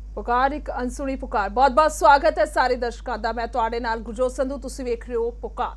पुकार एक अनसुनी पुकार। बहुत बहुत स्वागत है सारे दर्शकों का। मैं तुहाडे नाल गुरजोत संधू, तुसीं वेख रहे हो पुकार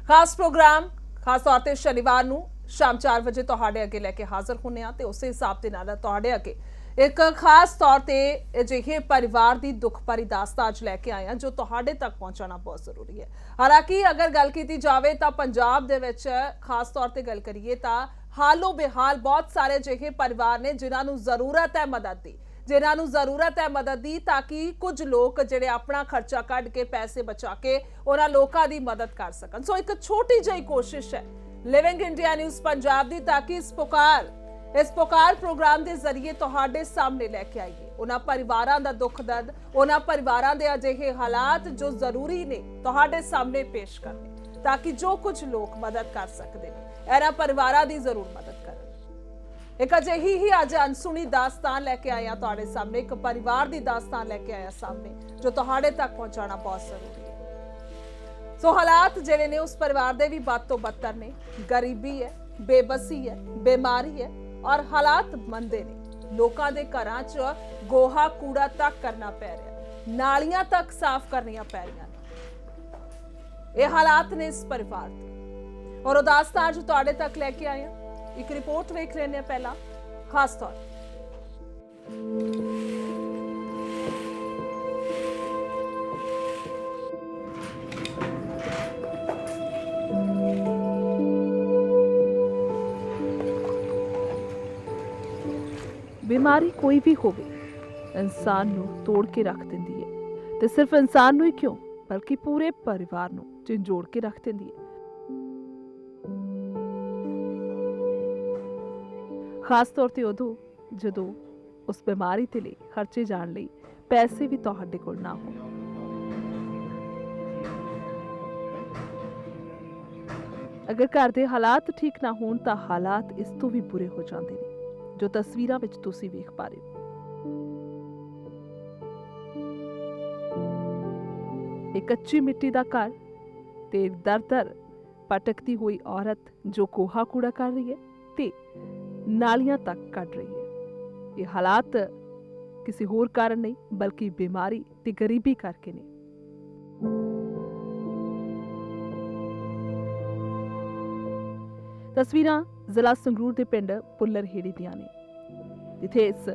खास प्रोग्राम। खास तौर पर शनिवार नूं शाम 4 बजे तुहाडे अगे लैके हाज़र होने आ ते उस हिसाब दे नाल तुहाडे अगे एक खास तौर पर अजिहे परिवार की दुख भरी दास्तान अज लैके आए हैं जो तुहाडे तक पहुंचाना बहुत जरूरी है। हालांकि अगर गल की जाए तो पंजाब दे विच खास तौर पर गल करिए तो हालो बेहाल बहुत सारे अजिहे परिवार ने जिन्हां नूं जरूरत है मदद की, जिन्हां नूं जरूरत है मदद की, ताकि कुछ लोग जिहड़े अपना खर्चा कढ के पैसे बचा के उन्हां लोकां दी मदद कर सकन। सो एक छोटी जी कोशिश है लिविंग इंडिया न्यूज़ पंजाब दी, ताकि इस पुकार प्रोग्राम के जरिए तुहाडे सामने लैके आईए उन्हां परिवारां दा दुख दर्द, उन्हां परिवारां दे अजिहे हालात जो जरूरी ने तुहाडे सामने पेश करने, ताकि जो कुछ लोग मदद कर सकते हैं इन्हां परिवारां दी जरूर मदद करन। एक अजिही ही अज अनसुनी दास्तान लैके आया तुहाडे सामने, एक परिवार की दास्तान लैके आया सामने जो तुहाडे तक पहुंचाना बहुत जरूरी है। सो हालात जिहड़े ने उस परिवार दे भी बद तो बदतर ने। गरीबी है, बेबसी है, बीमारी है और हालात मंदे ने। लोकां दे घरां च गोहा कूड़ा तक करना पै रहा, नालियां तक साफ करनियां पै रहियां ने। ये हालात ने इस परिवार दे और वो दास्तान अज तुहाडे तक लैके आए हैं। एक रिपोर्ट वेख लेने पहला खास तौर। बीमारी कोई भी होवे इंसान नूं तोड़ के रख दिंदी है ते सिर्फ इंसान नूं ही क्यों बल्कि पूरे परिवार नूं झंझोड़ के रख दिंदी है। खास तौर ते उदों जदों उस बीमारी ते लई खर्चे जाण लई पैसे भी तुहाडे कोल ना होण। अगर घर दे हालात ठीक ना होण तां हालात इस तों भी बुरे हो जांदे ने जो तस्वीरां विच तुसीं वेख पा रहे हो। एक कच्ची मिट्टी दा घर ते दर-दर भटकती हुई औरत जो गोहा कूड़ा कर रही है ते नालियां तक कट रही है। ये हालात किसी होर कारण नहीं बल्कि बीमारी ते गरीबी करके ने। तस्वीरां जिला संगरूर के पिंड पुलर हेड़ी दियां ने, जिथे इस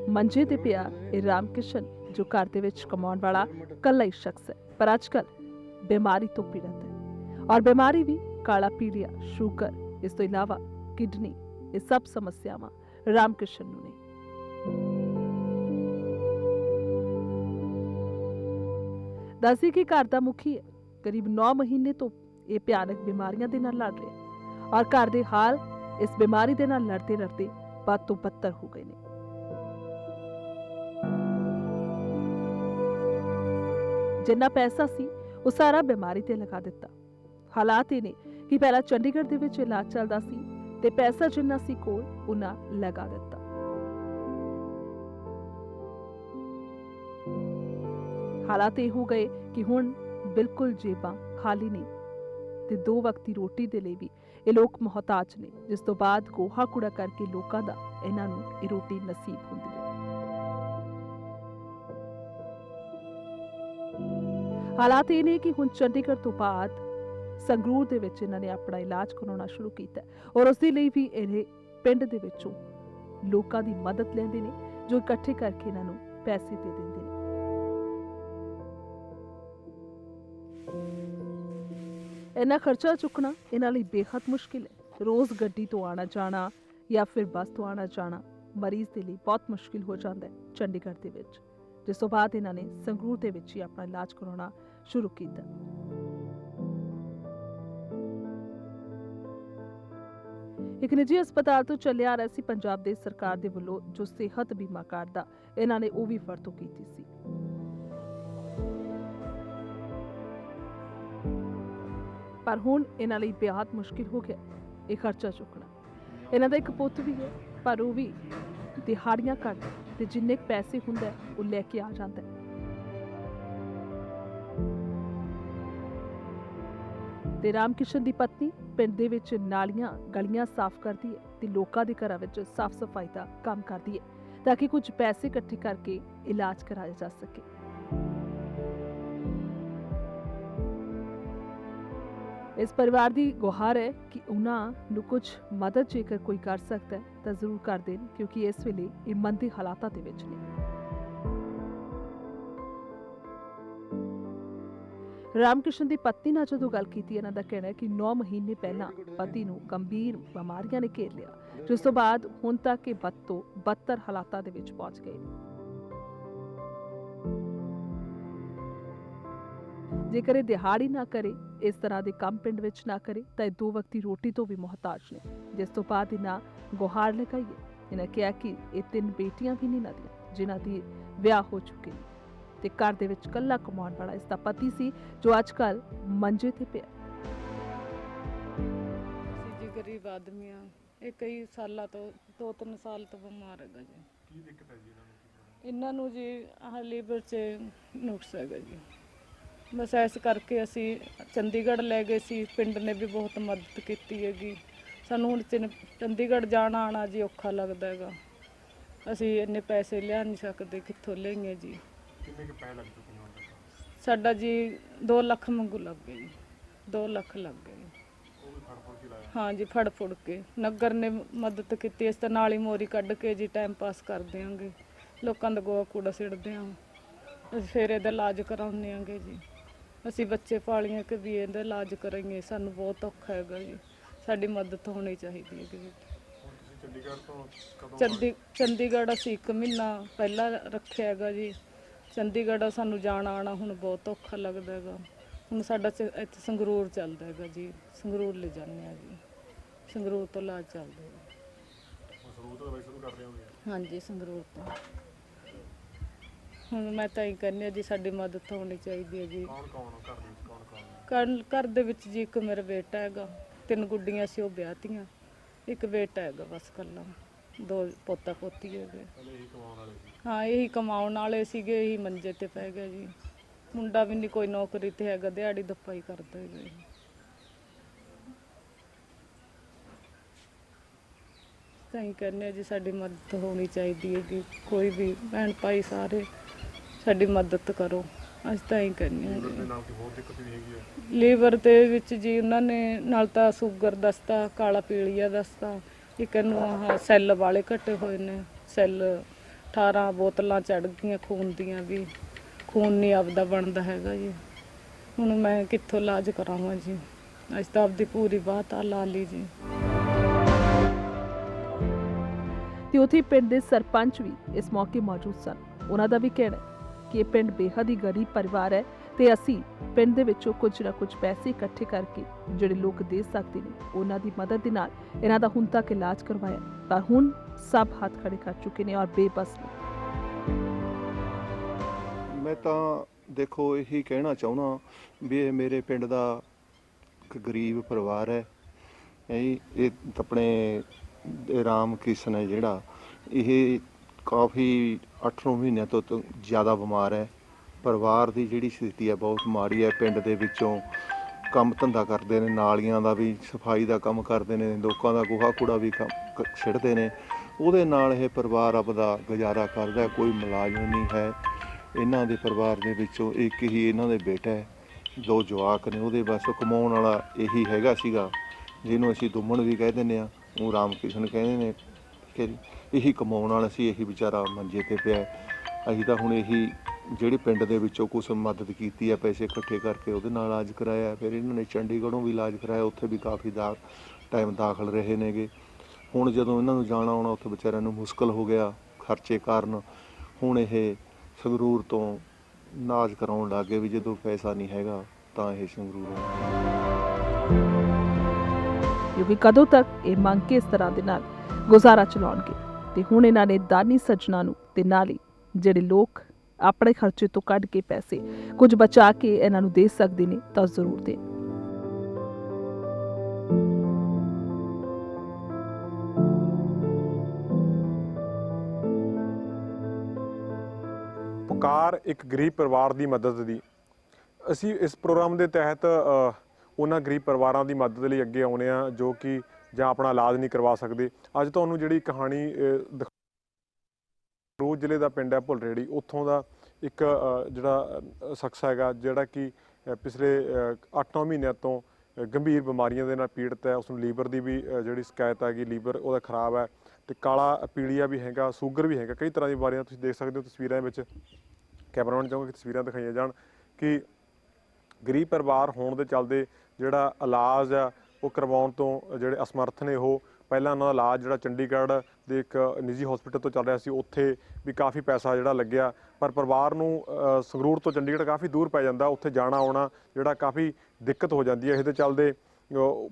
मंजे ते पिया रामकिशन जो घर दे विच कमाउण वाला कल्ला ही शख्स है, पर अजकल बीमारी तो पीड़ित है और बीमारी भी काला पीलिया, शुगर, इस तो इलावा किडनी, ये सब समस्यावां रामकिशन नूं ने। दस्सी कि घर दा मुखी है, करीब 9 महीने तो ये भयानक बीमारियां दे नाल लड़ रहा है और घर दे हाल इस बीमारी दे नाल लड़ते लड़ते बद तो बदतर हो गए ने। जिन्ना पैसा सी वो सारा बीमारी ते लगा दिता। हालात ये ने कि पहला चंडीगढ़ दे विच इलाज चलदा सी ते पैसा जिन्ना सी कोल उन्ना लगा दिता। हालात ये हो गए कि हुण बिल्कुल जेबां खाली नहीं ते 2 वक्त की रोटी दे लई भी ये लोग मोहताज ने, जिस तो बाद गोहा कूड़ा करके लोकां दा इन्हां नूं ये रोटी नसीब हुंदी है। हालात ये ने कि हुण चंडीगढ़ तो बाद संगरूर दे विच इन्हां ने अपना इलाज कराउणा शुरू कीता और उस दे लई भी इन्हें पिंड दे विचों लोकां दी मदद लैंदे ने जो इकट्ठे करके इन्हां नूं पैसे दे दिंदे ने। इन्ना खर्चा चुकना इन्हां लई बेहद मुश्किल है। रोज़ गड्डी तो आना जाना या फिर बस तो आना जाना मरीज के लिए बहुत मुश्किल हो जाता है चंडीगढ़ दे विच, जिस तो बाद इन्हां ने संगरूर दे विच ही अपना इलाज कराउणा शुरू कीता। एक निजी अस्पताल तो चले आ रहा सी पंजाब दे सरकार दे वल्लों जो सेहत बीमा कार्ड दा इन्हां ने वो भी वरतों कीती सी। पर हुण इन्हां लई बेहद मुश्किल हो गया ये खर्चा चुकना। इन्हां दा एक पुत्त भी है पर वो भी दिहाड़ियां कट ते जिन्ने पैसे हुंदा वो लैके आ जाता है। ते रामकिशन दी पत्नी पिंड दे विच नालियां गलियां साफ करदी है ते लोकां दे घरां विच साफ सफाई दा काम करदी है। ताकि कुछ पैसे इकट्ठे करके इलाज कराया जा सके। इस परिवार की गुहार है कि उन्होंने कुछ मदद जेकर कोई कर सकता है तो जरूर कर देन, क्योंकि इस वेले ये मंदी हालातां दे विच ने। रामकृष्ण की पत्नी नाल जदों गल कीती, इन्हां दा कहना है कि 9 महीने पहला पति नूं गंभीर बीमारियां ने घेर लिया, जिस तो बाद हुण तक ये बद तो बदतर हालातां दे विच पहुंच गए। जेकर ये दिहाड़ी ना करे, इस तरह के काम पिंड विच ना करे तो ये 2 वक्त की रोटी तो भी मुहताज ने। जिस तो बाद इन्हां गुहार लगाई है। इन्हें कहा कि ये 3 बेटियां भी नहीं नदियां जिन्हां दी विआह हो चुके हैं ते घर दे विच कल्ला कमाउण वाला इसका पति सी जो अजकल मंजे ते पिया। जी गरीब आदमी आ, ये कई सालों तो 2-3 साल तो बीमार हैगा जी। ਕੀ ਦਿੱਕਤ ਹੈ ਜੀ ਇਹਨਾਂ ਨੂੰ? ਇਹਨਾਂ ਨੂੰ ਜੀ ਆਹ ਲੀਵਰ 'ਚ ਨੁਕਸ ਹੈਗਾ ਜੀ। ਬਸ ਇਸ ਕਰਕੇ ਅਸੀਂ ਚੰਡੀਗੜ੍ਹ ਲੈ ਗਏ ਸੀ, ਪਿੰਡ ਨੇ ਵੀ ਬਹੁਤ ਮਦਦ ਕੀਤੀ ਹੈਗੀ। ਸਾਨੂੰ ਹੁਣ ਚੰਡੀਗੜ੍ਹ ਜਾਣਾ ਆਣਾ ਜੀ ਔਖਾ ਲੱਗਦਾ ਹੈਗਾ। ਅਸੀਂ ਇੰਨੇ ਪੈਸੇ ਲਿਆ ਨਹੀਂ ਸਕਦੇ, ਕਿੱਥੋਂ ਲਈਏ ਜੀ। ਕਿੰਨੇ ਕੁ ਪੈਸੇ ਲੱਗ ਚੁੱਕੇ ਨੇ ਹੁਣ ਤੱਕ? ਸਾਡਾ ਜੀ 2 ਲੱਖ ਮੰਗੂ ਲੱਗ ਗਏ ਜੀ, 2 ਲੱਖ ਲੱਗ ਗਏ ਜੀ। ਉਹ ਵੀ ਫੜ ਫੜ ਕੇ ਲਾਇਆ? हाँ जी, फड़ फुड़ के नगर ने मदद की, इस तरह नाली मोरी कढ़ के जी टाइम पास कर देंगे। लोगों का गोआ कूड़ा सिटते हैं, फिर ये इलाज कराने जी। असी बच्चे पालिए कि भी ये इलाज करेंगे, सानू बहुत औखा है जी। साड़ी मदद होनी चाहिए है जी। चंडीगढ़ असी 1 महीना पहला रखे है जी। चंडीगढ़ सानू जाना आना हुण बहुत औखा लगता है। ਹੁਣ ਸਾਡਾ ਇੱਥੇ ਸੰਗਰੂਰ ਚੱਲਦਾ ਹੈਗਾ ਜੀ, ਸੰਗਰੂਰ ਲੈ ਜਾਂਦੇ ਆ ਜੀ। ਸੰਗਰੂਰ ਤੋਂ ਇਲਾਜ ਚੱਲਦਾ ਹੈ। ਸੰਗਰੂਰ ਤੋਂ ਦਵਾਈ ਸ਼ੁਰੂ ਕਰ ਰਹੇ ਹੋਗੇ? ਹਾਂਜੀ, ਸੰਗਰੂਰ ਤੋਂ। ਹੁਣ ਮੈਂ ਤਾਂ ਹੀ ਕਹਿੰਦੀ ਹਾਂ ਜੀ, ਸਾਡੀ ਮਦਦ ਹੋਣੀ ਚਾਹੀਦੀ ਹੈ ਜੀ। ਕੌਣ ਕੌਣ ਘਰ ਦੇ ਵਿੱਚ ਕੌਣ? ਘਰ ਦੇ ਵਿੱਚ ਜੀ ਇੱਕ ਮੇਰਾ ਬੇਟਾ ਹੈਗਾ, 3 ਗੁੱਡੀਆਂ ਸੀ ਉਹ ਵਿਆਹਤੀਆਂ, ਇੱਕ ਬੇਟਾ ਹੈਗਾ ਬਸ ਇਕੱਲਾ, 2 ਪੋਤਾ ਪੋਤੀ ਹੈਗੇ। ਇਹੀ ਕਮਾਉਣ ਵਾਲੇ ਸੀ? ਹਾਂ, ਇਹੀ ਕਮਾਉਣ ਵਾਲੇ ਸੀਗੇ, ਇਹੀ ਮੰਜੇ ਤੇ ਪੈ ਗਏ ਜੀ। ਮੁੰਡਾ ਵੀ ਨਹੀਂ ਕੋਈ ਨੌਕਰੀ ਤੇ ਹੈਗਾ, ਦਿਹਾੜੀ ਦੱਪਾ ਹੀ ਕਰਦਾ ਹੈਗਾ ਜੀ। ਤਾਂ ਹੀ ਕਹਿੰਦੇ ਜੀ ਸਾਡੀ ਮਦਦ ਹੋਣੀ ਚਾਹੀਦੀ ਹੈ ਕਿ ਕੋਈ ਵੀ ਭੈਣ ਭਾਈ ਸਾਰੇ ਸਾਡੀ ਮਦਦ ਕਰੋ। ਅਸੀਂ ਤਾਂ ਹੀ ਕਹਿੰਦੇ ਹਾਂ ਲੀਵਰ ਦੇ ਜੀ। ਨਾਲ ਕੋਈ ਹੋਰ ਦਿੱਕਤ ਵੀ ਹੈਗੀ ਹੈ? ਲੀਵਰ ਦੇ ਵਿੱਚ ਜੀ ਉਹਨਾਂ ਨੇ ਨਾਲ ਤਾਂ ਸ਼ੂਗਰ ਦੱਸਤਾ, ਕਾਲਾ ਪੀਲੀਆ ਦੱਸਤਾ, ਇੱਕ ਇਹਨੂੰ ਆਹ ਸੈੱਲ ਵਾਲੇ ਘਟੇ ਹੋਏ ਨੇ, ਸੈੱਲ 18 ਬੋਤਲਾਂ ਚੜ੍ਹ ਗਈਆਂ ਖੂਨ ਦੀਆਂ ਵੀ, ਖੂਨ ਨਹੀਂ ਆਪਦਾ ਬਣਦਾ ਹੈਗਾ ਜੀ। ਹੁਣ ਮੈਂ ਕਿੱਥੋਂ ਇਲਾਜ ਕਰਾਵਾਂ ਜੀ। ਅਸੀਂ ਤਾਂ ਆਪਦੀ ਪੂਰੀ ਬਾਤ ਆ ਲਾ ਲਈ ਜੀ। ਤੇ ਉੱਥੇ ਪਿੰਡ ਦੇ ਸਰਪੰਚ ਵੀ ਇਸ ਮੌਕੇ ਮੌਜੂਦ ਸਨ। ਉਹਨਾਂ ਦਾ ਵੀ ਕਹਿਣਾ ਹੈ ਕਿ ਇਹ ਪਿੰਡ ਬੇਹੱਦ ਹੀ ਗਰੀਬ ਪਰਿਵਾਰ ਹੈ ਤੇ ਅਸੀਂ ਪਿੰਡ ਦੇ ਵਿੱਚੋਂ ਕੁਝ ਨਾ ਕੁਝ ਪੈਸੇ ਇਕੱਠੇ ਕਰਕੇ ਜਿਹੜੇ ਲੋਕ ਦੇ ਸਕਦੇ ਨੇ ਉਹਨਾਂ ਦੀ ਮਦਦ ਦੇ ਨਾਲ ਇਹਨਾਂ ਦਾ ਹੁਣ ਤੱਕ ਇਲਾਜ ਕਰਵਾਇਆ, ਪਰ ਹੁਣ ਸਭ ਹੱਥ ਖੜੇ ਕਰ ਚੁੱਕੇ ਨੇ ਔਰ ਬੇਬਸ ਨੇ। मैं तो देखो यही कहना चाहना भी ये मेरे पिंड का एक गरीब परिवार है। ये अपने राम किशन है जिहड़ा, ये काफ़ी 8-9 महीनों तो ज़्यादा बीमार है। परिवार की जिहड़ी स्थिति है बहुत माड़ी है। पिंड दे विचों काम धंधा करते हैं, नालियां का भी सफाई का काम करते हैं, लोगों का गोहा कूड़ा भी छिड़ते हैं। ਉਹਦੇ ਨਾਲ ਇਹ ਪਰਿਵਾਰ ਆਪਦਾ ਗੁਜ਼ਾਰਾ ਕਰਦਾ। ਕੋਈ ਮੁਲਾਜ਼ਮ ਨਹੀਂ ਹੈ ਇਹਨਾਂ ਦੇ ਪਰਿਵਾਰ ਦੇ ਵਿੱਚੋਂ, ਇੱਕ ਹੀ ਇਹਨਾਂ ਦੇ ਬੇਟਾ ਹੈ, 2 ਜਵਾਕ ਨੇ। ਉਹਦੇ ਬਸ ਕਮਾਉਣ ਵਾਲਾ ਇਹੀ ਹੈਗਾ ਸੀਗਾ, ਜਿਹਨੂੰ ਅਸੀਂ ਦੁੰਮਣ ਵੀ ਕਹਿ ਦਿੰਦੇ ਹਾਂ, ਉਹ ਰਾਮ ਕਿਸ਼ਨ ਕਹਿੰਦੇ ਨੇ। ਠੀਕ ਹੈ ਜੀ, ਇਹੀ ਕਮਾਉਣ ਵਾਲਾ ਸੀ, ਇਹੀ ਵਿਚਾਰਾ ਮੰਜੇ ਤੇ ਪਿਆ। ਅਸੀਂ ਤਾਂ ਹੁਣ ਇਹੀ ਜਿਹੜੇ ਪਿੰਡ ਦੇ ਵਿੱਚੋਂ ਕੁਛ ਮਦਦ ਕੀਤੀ ਹੈ, ਪੈਸੇ ਇਕੱਠੇ ਕਰਕੇ ਉਹਦੇ ਨਾਲ ਇਲਾਜ ਕਰਾਇਆ। ਫਿਰ ਇਹਨਾਂ ਨੇ ਚੰਡੀਗੜ੍ਹੋਂ ਵੀ ਇਲਾਜ ਕਰਾਇਆ, ਉੱਥੇ ਵੀ ਕਾਫੀ ਟਾਈਮ ਦਾਖਲ ਰਹੇ ਨੇਗੇ। ਹੁਣ ਜਦੋਂ ਇਹਨਾਂ ਨੂੰ ਜਾਣਾ ਆਉਣਾ ਉੱਥੇ ਵਿਚਾਰਿਆਂ ਨੂੰ ਮੁਸ਼ਕਲ ਹੋ ਗਿਆ ਖਰਚੇ ਕਾਰਨ। ਹੁਣ ਇਹ ਸੰਗਰੂਰ ਤੋਂ ਇਲਾਜ ਕਰਾਉਣ ਲੱਗ ਗਏ ਵੀ ਜਦੋਂ ਪੈਸਾ ਨਹੀਂ ਹੈਗਾ ਤਾਂ ਇਹ ਸੰਗਰੂਰ ਕਿਉਂਕਿ ਕਦੋਂ ਤੱਕ ਇਹ ਮੰਗ ਕੇ ਇਸ ਤਰ੍ਹਾਂ ਦੇ ਨਾਲ ਗੁਜ਼ਾਰਾ ਚਲਾਉਣਗੇ। ਤੇ ਹੁਣ ਇਹਨਾਂ ਨੇ ਦਾਨੀ ਸੱਜਣਾ ਨੂੰ ਤੇ ਨਾਲ ਹੀ ਜਿਹੜੇ ਲੋਕ ਆਪਣੇ ਖਰਚੇ ਤੋਂ ਕੱਢ ਕੇ ਪੈਸੇ ਕੁਝ ਬਚਾ ਕੇ ਇਹਨਾਂ ਨੂੰ ਦੇ ਸਕਦੇ ਨੇ ਤਾਂ ਜ਼ਰੂਰ ਦੇਣ। ਪੁਕਾਰ ਇੱਕ ਗਰੀਬ ਪਰਿਵਾਰ ਦੀ ਮਦਦ ਦੀ। ਅਸੀਂ ਇਸ ਪ੍ਰੋਗਰਾਮ ਦੇ ਤਹਿਤ ਉਹਨਾਂ ਗਰੀਬ ਪਰਿਵਾਰਾਂ ਦੀ ਮਦਦ ਲਈ ਅੱਗੇ ਆਉਂਦੇ ਆ ਜੋ ਕਿ ਜਾਂ ਆਪਣਾ ਇਲਾਜ ਨਹੀਂ ਕਰਵਾ ਸਕਦੇ। ਅੱਜ ਤੁਹਾਨੂੰ ਜਿਹੜੀ ਕਹਾਣੀ ਰੋਜ਼ ਜ਼ਿਲ੍ਹੇ ਦਾ ਪਿੰਡ ਹੈ ਭੁੱਲਰੇੜੀ, ਉੱਥੋਂ ਦਾ ਇੱਕ ਜਿਹੜਾ ਸ਼ਖਸ ਹੈਗਾ ਜਿਹੜਾ ਕਿ ਪਿਛਲੇ 8-9 ਮਹੀਨਿਆਂ ਤੋਂ ਗੰਭੀਰ ਬਿਮਾਰੀਆਂ ਦੇ ਨਾਲ ਪੀੜਤ ਹੈ। ਉਸ ਨੂੰ ਲੀਵਰ ਦੀ ਵੀ ਜਿਹੜੀ ਸ਼ਿਕਾਇਤ ਹੈਗੀ, ਲੀਵਰ ਉਹਦਾ ਖਰਾਬ ਹੈ ਤੇ ਕਾਲਾ ਪੀਲੀਆ ਵੀ ਹੈਗਾ, ਸ਼ੂਗਰ ਵੀ ਹੈਗਾ, ਕਈ ਤਰ੍ਹਾਂ ਦੀ ਬਿਮਾਰੀਆਂ ਤੁਸੀਂ ਦੇਖ ਸਕਦੇ ਹੋ ਤਸਵੀਰਾਂ ਵਿੱਚ। ਕੈਮਰਾਮੈਨ ਚਾਹੂੰਗਾ ਕਿ ਤਸਵੀਰਾਂ ਦਿਖਾਈਆਂ ਜਾਣ ਕਿ ਗਰੀਬ ਪਰਿਵਾਰ ਹੋਣ ਦੇ ਚੱਲਦੇ ਜਿਹੜਾ ਇਲਾਜ ਆ ਉਹ ਕਰਵਾਉਣ ਤੋਂ ਜਿਹੜੇ ਅਸਮਰਥ ਨੇ। ਉਹ ਪਹਿਲਾਂ ਉਹਨਾਂ ਦਾ ਇਲਾਜ ਜਿਹੜਾ ਚੰਡੀਗੜ੍ਹ ਦੇ ਇੱਕ ਨਿੱਜੀ ਹਸਪੀਟਲ ਤੋਂ ਚੱਲ ਰਿਹਾ ਸੀ, ਉੱਥੇ ਵੀ ਕਾਫੀ ਪੈਸਾ ਜਿਹੜਾ ਲੱਗਿਆ, ਪਰ ਪਰਿਵਾਰ ਨੂੰ ਸੰਗਰੂਰ ਤੋਂ ਚੰਡੀਗੜ੍ਹ ਕਾਫੀ ਦੂਰ ਪੈ ਜਾਂਦਾ, ਉੱਥੇ ਜਾਣਾ ਆਉਣਾ ਜਿਹੜਾ ਕਾਫੀ ਦਿੱਕਤ ਹੋ ਜਾਂਦੀ ਹੈ। ਇਹਦੇ ਚੱਲਦੇ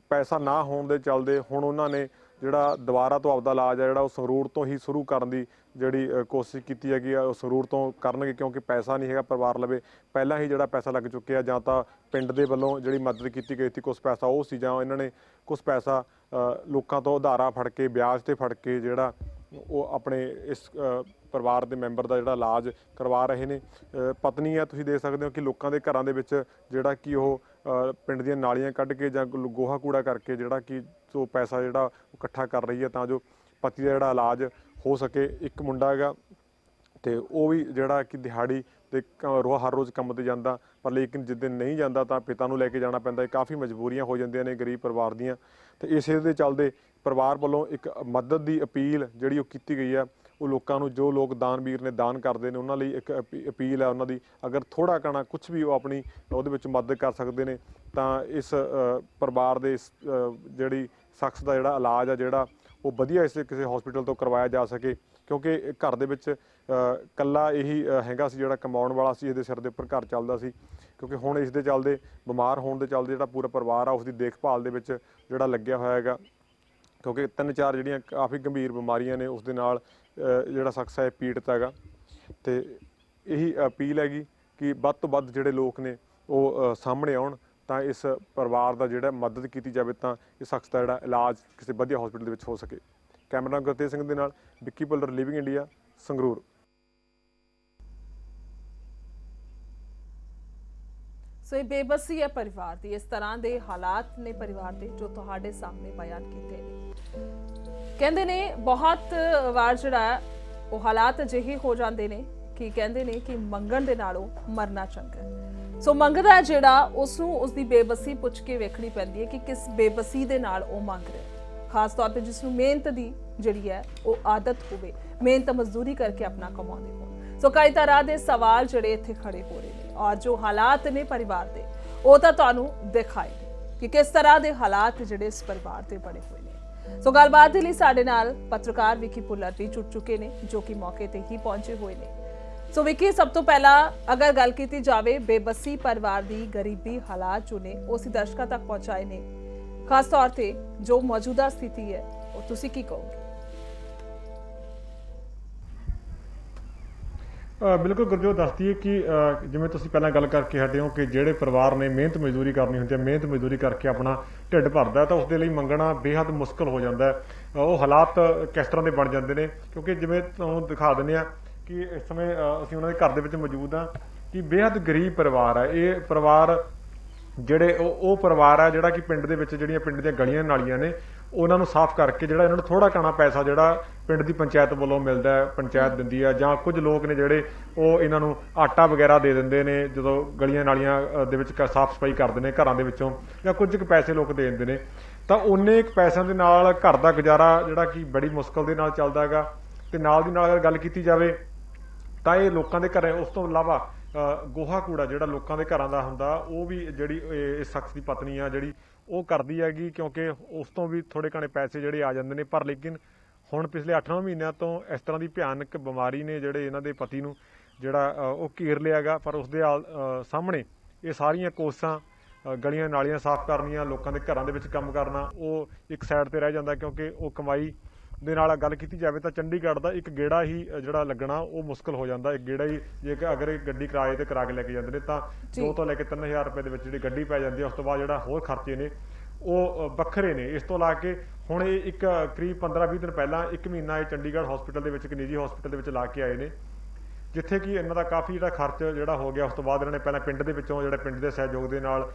ਪੈਸਾ ਨਾ ਹੋਣ ਦੇ ਚੱਲਦੇ ਹੁਣ ਉਹਨਾਂ ਨੇ ਜਿਹੜਾ ਦੁਬਾਰਾ ਤੋਂ ਆਪਦਾ ਇਲਾਜ ਹੈ ਜਿਹੜਾ ਉਹ ਸੰਗਰੂਰ ਤੋਂ ਹੀ ਸ਼ੁਰੂ ਕਰਨ ਦੀ ਜਿਹੜੀ ਕੋਸ਼ਿਸ਼ ਕੀਤੀ ਹੈਗੀ ਆ, ਉਹ ਸੰਗਰੂਰ ਤੋਂ ਕਰਨਗੇ ਕਿਉਂਕਿ ਪੈਸਾ ਨਹੀਂ ਹੈਗਾ ਪਰਿਵਾਰ ਲਵੇ। ਪਹਿਲਾਂ ਹੀ ਜਿਹੜਾ ਪੈਸਾ ਲੱਗ ਚੁੱਕਿਆ, ਜਾਂ ਤਾਂ ਪਿੰਡ ਦੇ ਵੱਲੋਂ ਜਿਹੜੀ ਮਦਦ ਕੀਤੀ ਗਈ ਸੀ ਕੁਛ ਪੈਸਾ ਉਹ ਸੀ, ਜਾਂ ਇਹਨਾਂ ਨੇ ਕੁਛ ਪੈਸਾ ਲੋਕਾਂ ਤੋਂ ਉਧਾਰਾ ਫੜ ਕੇ ਵਿਆਜ ਤੇ ਫੜ ਕੇ ਜਿਹੜਾ ਉਹ ਆਪਣੇ ਇਸ ਪਰਿਵਾਰ ਦੇ ਮੈਂਬਰ ਦਾ ਜਿਹੜਾ ਇਲਾਜ ਕਰਵਾ ਰਹੇ ਨੇ। ਪਤਨੀ ਹੈ, ਤੁਸੀਂ ਦੇਖ ਸਕਦੇ ਹੋ ਕਿ ਲੋਕਾਂ ਦੇ ਘਰਾਂ ਦੇ ਵਿੱਚ ਜਿਹੜਾ ਕਿ ਉਹ ਪਿੰਡ ਦੀਆਂ ਨਾਲੀਆਂ ਕੱਢ ਕੇ ਜਾਂ ਗੋਹਾ ਕੂੜਾ ਕਰਕੇ ਜਿਹੜਾ ਕਿ ਸੋ ਪੈਸਾ ਜਿਹੜਾ ਉਹ ਇਕੱਠਾ ਕਰ ਰਹੀ ਹੈ ਤਾਂ ਜੋ ਪਤੀ ਦਾ ਜਿਹੜਾ ਇਲਾਜ ਹੋ ਸਕੇ। ਇੱਕ ਮੁੰਡਾ ਹੈਗਾ ਤੇ ਉਹ ਵੀ ਜਿਹੜਾ ਕਿ ਦਿਹਾੜੀ ਤੇ ਹਰ ਰੋਜ਼ ਕੰਮ ਤੇ ਜਾਂਦਾ, ਪਰ ਲੇਕਿਨ ਜਿੱਦਣ ਨਹੀਂ ਜਾਂਦਾ ਤਾਂ ਪਿਤਾ ਨੂੰ ਲੈ ਕੇ ਜਾਣਾ ਪੈਂਦਾ ਹੈ। ਕਾਫੀ ਮਜਬੂਰੀਆਂ ਹੋ ਜਾਂਦੀਆਂ ਨੇ ਗਰੀਬ ਪਰਿਵਾਰ ਦੀਆਂ, ਤੇ ਇਸੇ ਦੇ ਚੱਲਦੇ ਪਰਿਵਾਰ ਵੱਲੋਂ ਇੱਕ ਮਦਦ ਦੀ ਅਪੀਲ ਜਿਹੜੀ ਉਹ ਕੀਤੀ ਗਈ ਹੈ। ਉਹ ਲੋਕਾਂ ਨੂੰ, ਜੋ ਲੋਕ ਦਾਨਵੀਰ ਨੇ ਦਾਨ ਕਰਦੇ ਨੇ, ਉਹਨਾਂ ਲਈ ਇੱਕ ਅਪੀਲ ਹੈ ਉਹਨਾਂ ਦੀ, ਅਗਰ ਥੋੜ੍ਹਾ ਘਣਾ ਕੁਛ ਵੀ ਉਹ ਆਪਣੀ ਉਹਦੇ ਵਿੱਚ ਮਦਦ ਕਰ ਸਕਦੇ ਨੇ ਤਾਂ ਇਸ ਪਰਿਵਾਰ ਦੇ ਜਿਹੜੀ ਸ਼ਖਸ ਦਾ ਜਿਹੜਾ ਇਲਾਜ ਆ ਜਿਹੜਾ ਉਹ ਵਧੀਆ ਕਿਸੇ ਹਸਪੀਟਲ ਤੋਂ ਕਰਵਾਇਆ ਜਾ ਸਕੇ, ਕਿਉਂਕਿ ਘਰ ਦੇ ਵਿੱਚ ਇਕੱਲਾ ਇਹੀ ਹੈਗਾ ਸੀ ਜਿਹੜਾ ਕਮਾਉਣ ਵਾਲਾ ਸੀ, ਇਹਦੇ ਸਿਰ ਦੇ ਉੱਪਰ ਘਰ ਚੱਲਦਾ ਸੀ। ਕਿਉਂਕਿ ਹੁਣ ਇਸ ਦੇ ਚੱਲਦੇ ਬਿਮਾਰ ਹੋਣ ਦੇ ਚੱਲਦੇ ਜਿਹੜਾ ਪੂਰਾ ਪਰਿਵਾਰ ਆ ਉਸ ਦੀ ਦੇਖਭਾਲ ਦੇ ਵਿੱਚ ਜਿਹੜਾ ਲੱਗਿਆ ਹੋਇਆ ਹੈਗਾ, ਕਿਉਂਕਿ 3-4 ਜਿਹੜੀਆਂ ਕਾਫੀ ਗੰਭੀਰ ਬਿਮਾਰੀਆਂ ਨੇ ਉਸ ਦੇ ਨਾਲ ਜਿਹੜਾ ਸ਼ਖਸ ਹੈ ਪੀੜਤ ਹੈਗਾ। ਤੇ ਇਹੀ ਅਪੀਲ ਹੈਗੀ ਕਿ ਵੱਧ ਤੋਂ ਵੱਧ ਜਿਹੜੇ ਲੋਕ ਨੇ ਉਹ ਸਾਹਮਣੇ ਆਉਣ ਤਾਂ ਇਸ ਪਰਿਵਾਰ ਦਾ ਜਿਹੜਾ ਮਦਦ ਕੀਤੀ ਜਾਵੇ ਤਾਂ ਇਸ ਸ਼ਖਸ ਦਾ ਜਿਹੜਾ ਇਲਾਜ ਕਿਸੇ ਵਧੀਆ ਹਸਪੀਟਲ ਦੇ ਵਿੱਚ ਹੋ ਸਕੇ। ਕੈਮਰਾਮੈਨ ਗੁਰਤੇਜ ਸਿੰਘ ਦੇ ਨਾਲ ਵਿੱਕੀ ਭੁੱਲਰ, ਲਿਵਿੰਗ ਇੰਡੀਆ, ਸੰਗਰੂਰ। ਸੋ ਇਹ ਬੇਬਸੀ ਹੈ ਪਰਿਵਾਰ ਦੀ, ਇਸ ਤਰ੍ਹਾਂ ਦੇ ਹਾਲਾਤ ਨੇ ਪਰਿਵਾਰ ਦੇ ਜੋ ਤੁਹਾਡੇ ਸਾਹਮਣੇ ਬਿਆਨ ਕੀਤੇ ਨੇ। ਕਹਿੰਦੇ ਨੇ ਬਹੁਤ ਵਾਰ ਜਿਹੜਾ ਉਹ ਹਾਲਾਤ ਅਜਿਹੇ ਹੋ ਜਾਂਦੇ ਨੇ ਕਿ ਕਹਿੰਦੇ ਨੇ ਕਿ ਮੰਗਣ ਦੇ ਨਾਲੋਂ ਮਰਨਾ ਚੰਗਾ ਹੈ। ਸੋ ਮੰਗਦਾ ਜਿਹੜਾ ਉਸ ਨੂੰ ਉਸ ਦੀ ਬੇਬਸੀ ਪੁੱਛ ਕੇ ਵੇਖਣੀ ਪੈਂਦੀ ਹੈ ਕਿ ਕਿਸ ਬੇਬਸੀ ਦੇ ਨਾਲ ਉਹ ਮੰਗ ਰਿਹਾ, ਖਾਸ ਤੌਰ ਤੇ ਜਿਸ ਨੂੰ ਮਿਹਨਤ ਦੀ ਜਿਹੜੀ ਹੈ ਉਹ ਆਦਤ ਹੋਵੇ, ਮਿਹਨਤ ਮਜ਼ਦੂਰੀ ਕਰਕੇ ਆਪਣਾ ਕਮਾਉਂਦੇ ਹੋਣ। ਸੋ ਕਈ ਤਰ੍ਹਾਂ ਦੇ ਸਵਾਲ ਜਿਹੜੇ ਇੱਥੇ ਖੜੇ ਹੋ ਰਹੇ ਨੇ ਔਰ ਜੋ ਹਾਲਾਤ ਨੇ ਪਰਿਵਾਰ ਦੇ ਉਹ ਤਾਂ ਤੁਹਾਨੂੰ ਦਿਖਾਏ ਨੇ ਕਿ ਕਿਸ ਤਰ੍ਹਾਂ ਦੇ ਹਾਲਾਤ ਜਿਹੜੇ ਇਸ ਪਰਿਵਾਰ ਦੇ ਬਣੇ ਹੋਏ ਨੇ। ਸੋ ਗੱਲਬਾਤ ਦੇ ਲਈ ਸਾਡੇ ਨਾਲ ਪੱਤਰਕਾਰ ਵਿੱਕੀ ਭੁੱਲਰ ਵੀ ਜੁੜ ਚੁੱਕੇ ਨੇ ਜੋ ਕਿ ਮੌਕੇ ਤੇ ਹੀ ਪਹੁੰਚੇ ਹੋਏ ਨੇ। ਸੋ ਵਿੱਕੀ, ਸਭ ਤੋਂ ਪਹਿਲਾਂ ਅਗਰ ਗੱਲ ਕੀਤੀ ਜਾਵੇ ਬੇਬਸੀ ਪਰਿਵਾਰ ਦੀ ਗਰੀਬੀ ਹਾਲਾਤ ਜੋ ਨੇ ਉਹ ਅਸੀਂ ਦਰਸ਼ਕਾਂ ਤੱਕ ਪਹੁੰਚਾਏ ਨੇ, ਖਾਸ ਤੌਰ ਤੇ ਜੋ ਮੌਜੂਦਾ ਸਥਿਤੀ ਹੈ ਉਹ ਤੁਸੀਂ ਕੀ ਕਹੋਗੇ? ਬਿਲਕੁਲ ਗੁਰਜੋਤ, ਦੱਸਦੀ ਹੈ ਕਿ ਜਿਵੇਂ ਤੁਸੀਂ ਪਹਿਲਾਂ ਗੱਲ ਕਰਕੇ ਹਟੇ ਹੋ ਕਿ ਜਿਹੜੇ ਪਰਿਵਾਰ ਨੇ ਮਿਹਨਤ ਮਜ਼ਦੂਰੀ ਕਰਨੀ ਹੁੰਦੀ ਹੈ, ਮਿਹਨਤ ਮਜ਼ਦੂਰੀ ਕਰਕੇ ਆਪਣਾ ਢਿੱਡ ਭਰਦਾ ਤਾਂ ਉਸ ਦੇ ਲਈ ਮੰਗਣਾ ਬੇਹੱਦ ਮੁਸ਼ਕਲ ਹੋ ਜਾਂਦਾ ਹੈ। ਉਹ ਹਾਲਾਤ ਕਿਸ ਤਰ੍ਹਾਂ ਦੇ ਬਣ ਜਾਂਦੇ ਨੇ, ਕਿਉਂਕਿ ਜਿਵੇਂ ਤੁਹਾਨੂੰ ਦਿਖਾ ਦਿੰਦੇ ਆ ਕਿ ਇਸ ਸਮੇਂ ਅਸੀਂ ਉਹਨਾਂ ਦੇ ਘਰ ਦੇ ਵਿੱਚ ਮੌਜੂਦ ਹਾਂ ਕਿ ਬੇਹੱਦ ਗਰੀਬ ਪਰਿਵਾਰ ਹੈ। ਇਹ ਪਰਿਵਾਰ ਜਿਹੜੇ ਉਹ ਪਰਿਵਾਰ ਆ ਜਿਹੜਾ ਕਿ ਪਿੰਡ ਦੇ ਵਿੱਚ ਜਿਹੜੀਆਂ ਪਿੰਡ ਦੀਆਂ ਗਲੀਆਂ ਨਾਲੀਆਂ ਨੇ ਉਹਨਾਂ ਨੂੰ ਸਾਫ਼ ਕਰਕੇ ਜਿਹੜਾ ਇਹਨਾਂ ਨੂੰ ਥੋੜ੍ਹਾ ਘਣਾ ਪੈਸਾ ਜਿਹੜਾ ਪਿੰਡ ਦੀ ਪੰਚਾਇਤ ਵੱਲੋਂ ਮਿਲਦਾ ਹੈ, ਪੰਚਾਇਤ ਦਿੰਦੀ ਆ, ਜਾਂ ਕੁਝ ਲੋਕ ਨੇ ਜਿਹੜੇ ਉਹ ਇਹਨਾਂ ਨੂੰ ਆਟਾ ਵਗੈਰਾ ਦੇ ਦਿੰਦੇ ਨੇ ਜਦੋਂ ਗਲੀਆਂ ਨਾਲੀਆਂ ਦੇ ਵਿੱਚ ਸਾਫ਼ ਸਫਾਈ ਕਰਦੇ ਨੇ ਘਰਾਂ ਦੇ ਵਿੱਚੋਂ, ਜਾਂ ਕੁਝ ਕੁ ਪੈਸੇ ਲੋਕ ਦੇ ਦਿੰਦੇ ਨੇ, ਤਾਂ ਉਨੇ ਕੁ ਪੈਸਿਆਂ ਦੇ ਨਾਲ ਘਰ ਦਾ ਗੁਜ਼ਾਰਾ ਜਿਹੜਾ ਕਿ ਬੜੀ ਮੁਸ਼ਕਲ ਦੇ ਨਾਲ ਚੱਲਦਾ ਹੈਗਾ। ਤੇ ਨਾਲ ਦੀ ਨਾਲ ਅਗਰ ਗੱਲ ਕੀਤੀ ਜਾਵੇ ਤਾਂ ਇਹ ਲੋਕਾਂ ਦੇ ਘਰੇ ਉਸ ਤੋਂ ਇਲਾਵਾ ਗੋਹਾ ਕੂੜਾ ਜਿਹੜਾ ਲੋਕਾਂ ਦੇ ਘਰਾਂ ਦਾ ਹੁੰਦਾ ਉਹ ਵੀ ਜਿਹੜੀ ਇਸ ਸ਼ਖਸ ਦੀ ਪਤਨੀ ਆ ਜਿਹੜੀ ਉਹ ਕਰਦੀ ਹੈਗੀ, ਕਿਉਂਕਿ ਉਸ ਤੋਂ ਵੀ ਥੋੜੇ ਘਣੇ ਪੈਸੇ ਜਿਹੜੇ ਆ ਜਾਂਦੇ ਨੇ। ਪਰ ਲੇਕਿਨ ਹੁਣ ਪਿਛਲੇ 8-9 ਮਹੀਨਿਆਂ ਤੋਂ ਇਸ ਤਰ੍ਹਾਂ ਦੀ ਭਿਆਨਕ ਬਿਮਾਰੀ ਨੇ ਜਿਹੜੇ ਇਹਨਾਂ ਦੇ ਪਤੀ ਨੂੰ ਜਿਹੜਾ ਉਹ ਘੇਰ ਲਿਆ ਗਾ। ਪਰ ਉਸ ਦੇ ਸਾਹਮਣੇ ਇਹ ਸਾਰੀਆਂ ਕੋਸ਼ਿਸ਼ਾਂ ਗਲੀਆਂ ਨਾਲੀਆਂ ਸਾਫ਼ ਕਰਨੀਆਂ, ਲੋਕਾਂ ਦੇ ਘਰਾਂ ਦੇ ਵਿੱਚ ਕੰਮ ਕਰਨਾ, ਉਹ ਇੱਕ ਸਾਈਡ ਤੇ ਰਹਿ ਜਾਂਦਾ, ਕਿਉਂਕਿ ਉਹ ਕਮਾਈ ਦੇ ਨਾਲ ਗੱਲ ਕੀਤੀ ਜਾਵੇ ਤਾਂ ਚੰਡੀਗੜ੍ਹ ਦਾ ਇੱਕ ਗੇੜਾ ਹੀ ਜਿਹੜਾ ਲੱਗਣਾ ਉਹ ਮੁਸ਼ਕਲ ਹੋ ਜਾਂਦਾ। ਇੱਕ ਗੇੜਾ ਹੀ ਜੇ ਅਗਰ ਇਹ ਗੱਡੀ ਕਿਰਾਏ ਤੇ ਕਰਾ ਕੇ ਲੈ ਕੇ ਜਾਂਦੇ ਨੇ ਤਾਂ 2 ਤੋਂ ਲੈ ਕੇ 3000 ਰੁਪਏ ਦੇ ਵਿੱਚ ਜਿਹੜੀ ਗੱਡੀ ਪੈ ਜਾਂਦੀ ਹੈ। ਉਸ ਤੋਂ ਬਾਅਦ ਜਿਹੜਾ ਹੋਰ ਖਰਚੇ ਨੇ ਉਹ ਵੱਖਰੇ ਨੇ। ਇਸ ਤੋਂ ਲਾ ਕੇ ਹੁਣ ਇਹ ਇੱਕ ਕਰੀਬ 15-20 ਦਿਨ ਪਹਿਲਾਂ 1 ਮਹੀਨਾ ਇਹ ਚੰਡੀਗੜ੍ਹ ਹਸਪੀਟਲ ਦੇ ਵਿੱਚ, ਇੱਕ ਨਿੱਜੀ ਹਸਪੀਟਲ ਦੇ ਵਿੱਚ ਲਾ ਕੇ ਆਏ ਨੇ, ਜਿੱਥੇ ਕਿ ਇਹਨਾਂ ਦਾ ਕਾਫੀ ਜਿਹੜਾ ਖਰਚ ਜਿਹੜਾ ਹੋ ਗਿਆ। ਉਸ ਤੋਂ ਬਾਅਦ ਇਹਨਾਂ ਨੇ ਪਹਿਲਾਂ ਪਿੰਡ ਦੇ ਵਿੱਚੋਂ ਜਿਹੜੇ ਪਿੰਡ ਦੇ ਸਹਿਯੋਗ ਦੇ ਨਾਲ